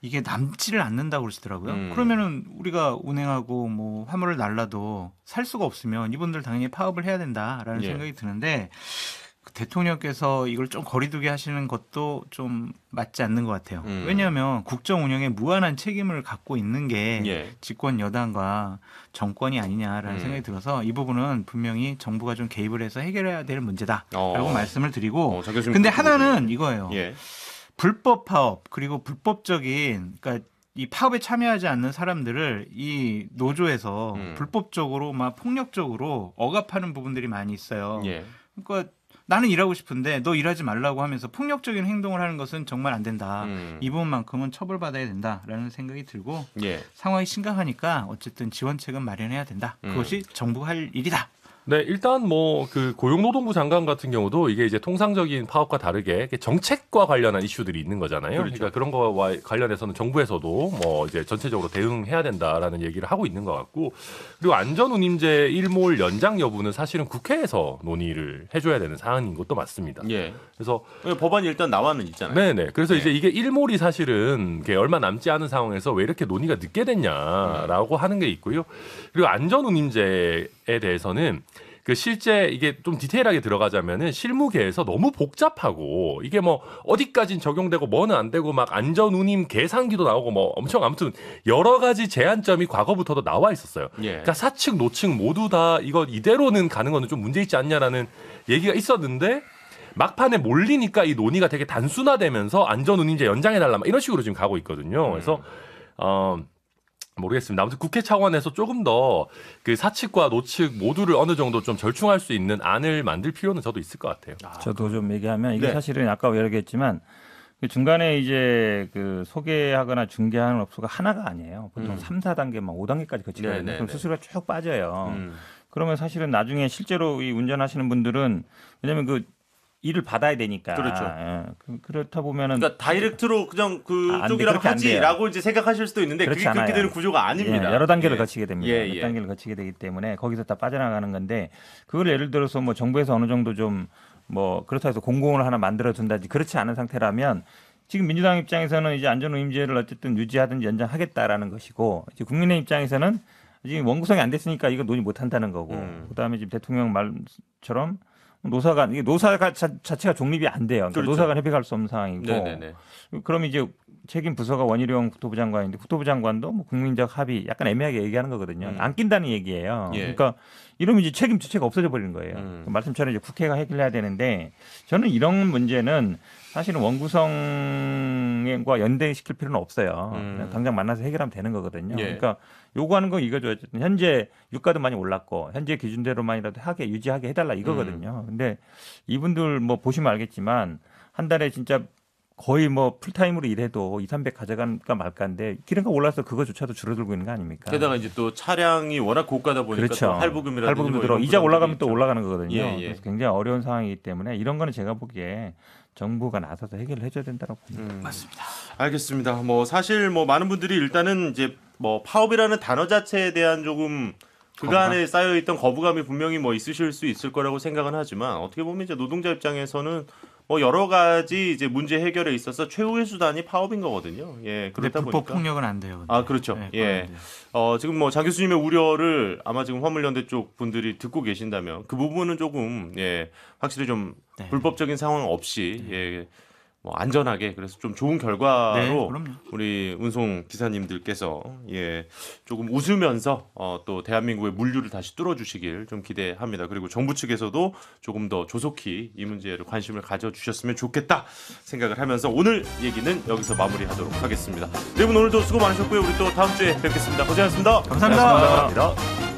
이게 남지를 않는다고 그러시더라고요. 그러면은 우리가 운행하고 뭐 화물을 날라도 살 수가 없으면 이분들 당연히 파업을 해야 된다라는 예. 생각이 드는데 대통령께서 이걸 좀 거리두기 하시는 것도 좀 맞지 않는 것 같아요. 왜냐하면 국정 운영에 무한한 책임을 갖고 있는 게 예. 집권 여당과 정권이 아니냐라는 생각이 들어서 이 부분은 분명히 정부가 좀 개입을 해서 해결해야 될 문제다라고 말씀을 드리고 장 교수님 근데 그 하나는 부분이- 이거예요. 예. 불법 파업 그리고 불법적인 그러니까 이 파업에 참여하지 않는 사람들을 이 노조에서 불법적으로 막 폭력적으로 억압하는 부분들이 많이 있어요. 예. 그러니까 나는 일하고 싶은데 너 일하지 말라고 하면서 폭력적인 행동을 하는 것은 정말 안 된다. 이 부분만큼은 처벌받아야 된다라는 생각이 들고 예. 상황이 심각하니까 어쨌든 지원책은 마련해야 된다. 그것이 정부가 할 일이다. 네, 일단 뭐 그 고용노동부 장관 같은 경우도 이게 이제 통상적인 파업과 다르게 이렇게 정책과 관련한 이슈들이 있는 거잖아요. 그렇죠. 그러니까 그런 거와 관련해서는 정부에서도 뭐 이제 전체적으로 대응해야 된다라는 얘기를 하고 있는 것 같고, 그리고 안전운임제 일몰 연장 여부는 사실은 국회에서 논의를 해줘야 되는 사안인 것도 맞습니다. 예. 그래서 법안이 일단 나와는 있잖아요. 네네. 그래서 네. 이제 이게 일몰이 사실은 이게 얼마 남지 않은 상황에서 왜 이렇게 논의가 늦게 됐냐라고 하는 게 있고요. 그리고 안전운임제에 대해서는 그 실제 이게 좀 디테일하게 들어가자면은 실무계에서 너무 복잡하고 이게 뭐 어디까진 적용되고 뭐는 안 되고 막 안전운임 계산기도 나오고 뭐 엄청 아무튼 여러 가지 제한점이 과거부터도 나와 있었어요. 예. 그러니까 사측 노측 모두 다 이거 이대로는 가는 거는 좀 문제 있지 않냐라는 얘기가 있었는데 막판에 몰리니까 이 논의가 되게 단순화되면서 안전운임제 연장해달라 이런 식으로 지금 가고 있거든요. 그래서 모르겠습니다. 아무튼 국회 차원에서 조금 더 그 사측과 노측 모두를 어느 정도 좀 절충할 수 있는 안을 만들 필요는 저도 있을 것 같아요. 저도 좀 얘기하면 이게 네. 사실은 아까 얘기했지만 그 중간에 이제 그 소개하거나 중개하는 업소가 하나가 아니에요. 보통 3, 4단계, 막 5단계까지 거치거든요. 네, 네, 그럼 네. 수수료가 쭉 빠져요. 그러면 사실은 나중에 실제로 이 운전하시는 분들은 왜냐하면 그 일을 받아야 되니까. 그렇죠. 예. 그렇다 보면은 그러니까 다이렉트로 그냥 그쪽이라고 그렇게 안 돼요. 하지라고 이제 생각하실 수도 있는데 그렇지 그게 그렇게 않아요. 되는 구조가 아닙니다. 예, 여러 단계를 예. 거치게 됩니다. 예, 여러 예. 단계를 거치게 되기 때문에 거기서 다 빠져나가는 건데 그걸 예를 들어서 뭐 정부에서 어느 정도 좀 뭐 그렇다 해서 공공을 하나 만들어 둔다든지 그렇지 않은 상태라면 지금 민주당 입장에서는 이제 안전운임제를 어쨌든 유지하든지 연장하겠다라는 것이고 이제 국민의 입장에서는 지금 원구성이 안 됐으니까 이거 논의 못 한다는 거고 그다음에 지금 대통령 말처럼 이게 노사가 자체가 독립이 안 돼요. 그러니까 그렇죠. 노사간 협의할 수 없는 상황이고 네네네. 그럼 이제 책임 부서가 원희룡 국토부 장관인데 국토부 장관도 뭐 국민적 합의 약간 애매하게 얘기하는 거거든요. 안 낀다는 얘기예요. 예. 그러니까 이러면 이제 책임 자체가 없어져 버리는 거예요. 그 말씀처럼 이제 국회가 해결해야 되는데 저는 이런 문제는 사실은 원구성과 연대시킬 필요는 없어요. 그냥 당장 만나서 해결하면 되는 거거든요. 예. 그러니까 요구하는 거 이거죠. 현재 유가도 많이 올랐고 현재 기준대로만이라도 유지하게 해달라 이거거든요. 근데 이분들 뭐 보시면 알겠지만 한 달에 진짜 거의 뭐 풀타임으로 일해도 2, 300 가져갈까 말까인데 기름값 올라서 그거조차도 줄어들고 있는 거 아닙니까? 게다가 이제 또 차량이 워낙 고가다 보니까 그렇죠. 또 할부금이라든지 할부금도 뭐 들어 이런 이자 부담들이 올라가면 또 있죠. 올라가는 거거든요. 예, 예. 그래서 굉장히 어려운 상황이기 때문에 이런 거는 제가 보기에 정부가 나서서 해결을 해줘야 된다고 봅니다. 맞습니다. 알겠습니다. 뭐 사실 뭐 많은 분들이 일단은 이제 뭐 파업이라는 단어 자체에 대한 조금 그간에 쌓여 있던 거부감이 분명히 뭐 있으실 수 있을 거라고 생각은 하지만 어떻게 보면 이제 노동자 입장에서는 뭐 여러 가지 이제 문제 해결에 있어서 최후의 수단이 파업인 거거든요. 예, 근데 그렇다 불법 보니까 폭력은 안 돼요. 근데. 아 그렇죠. 네, 예. 안 돼요. 지금 뭐 장 교수님의 우려를 아마 지금 화물연대 쪽 분들이 듣고 계신다면 그 부분은 조금 예 확실히 좀 네. 불법적인 상황 없이 예 뭐 안전하게 그래서 좀 좋은 결과로 네, 그럼요. 우리 운송 기사님들께서 조금 웃으면서 또 대한민국의 물류를 다시 뚫어주시길 좀 기대합니다. 그리고 정부 측에서도 조금 더 조속히 이 문제를 관심을 가져주셨으면 좋겠다 생각을 하면서 오늘 얘기는 여기서 마무리하도록 하겠습니다. 네 분 오늘도 수고 많으셨고요. 우리 또 다음 주에 뵙겠습니다. 고생하셨습니다. 감사합니다. 감사합니다.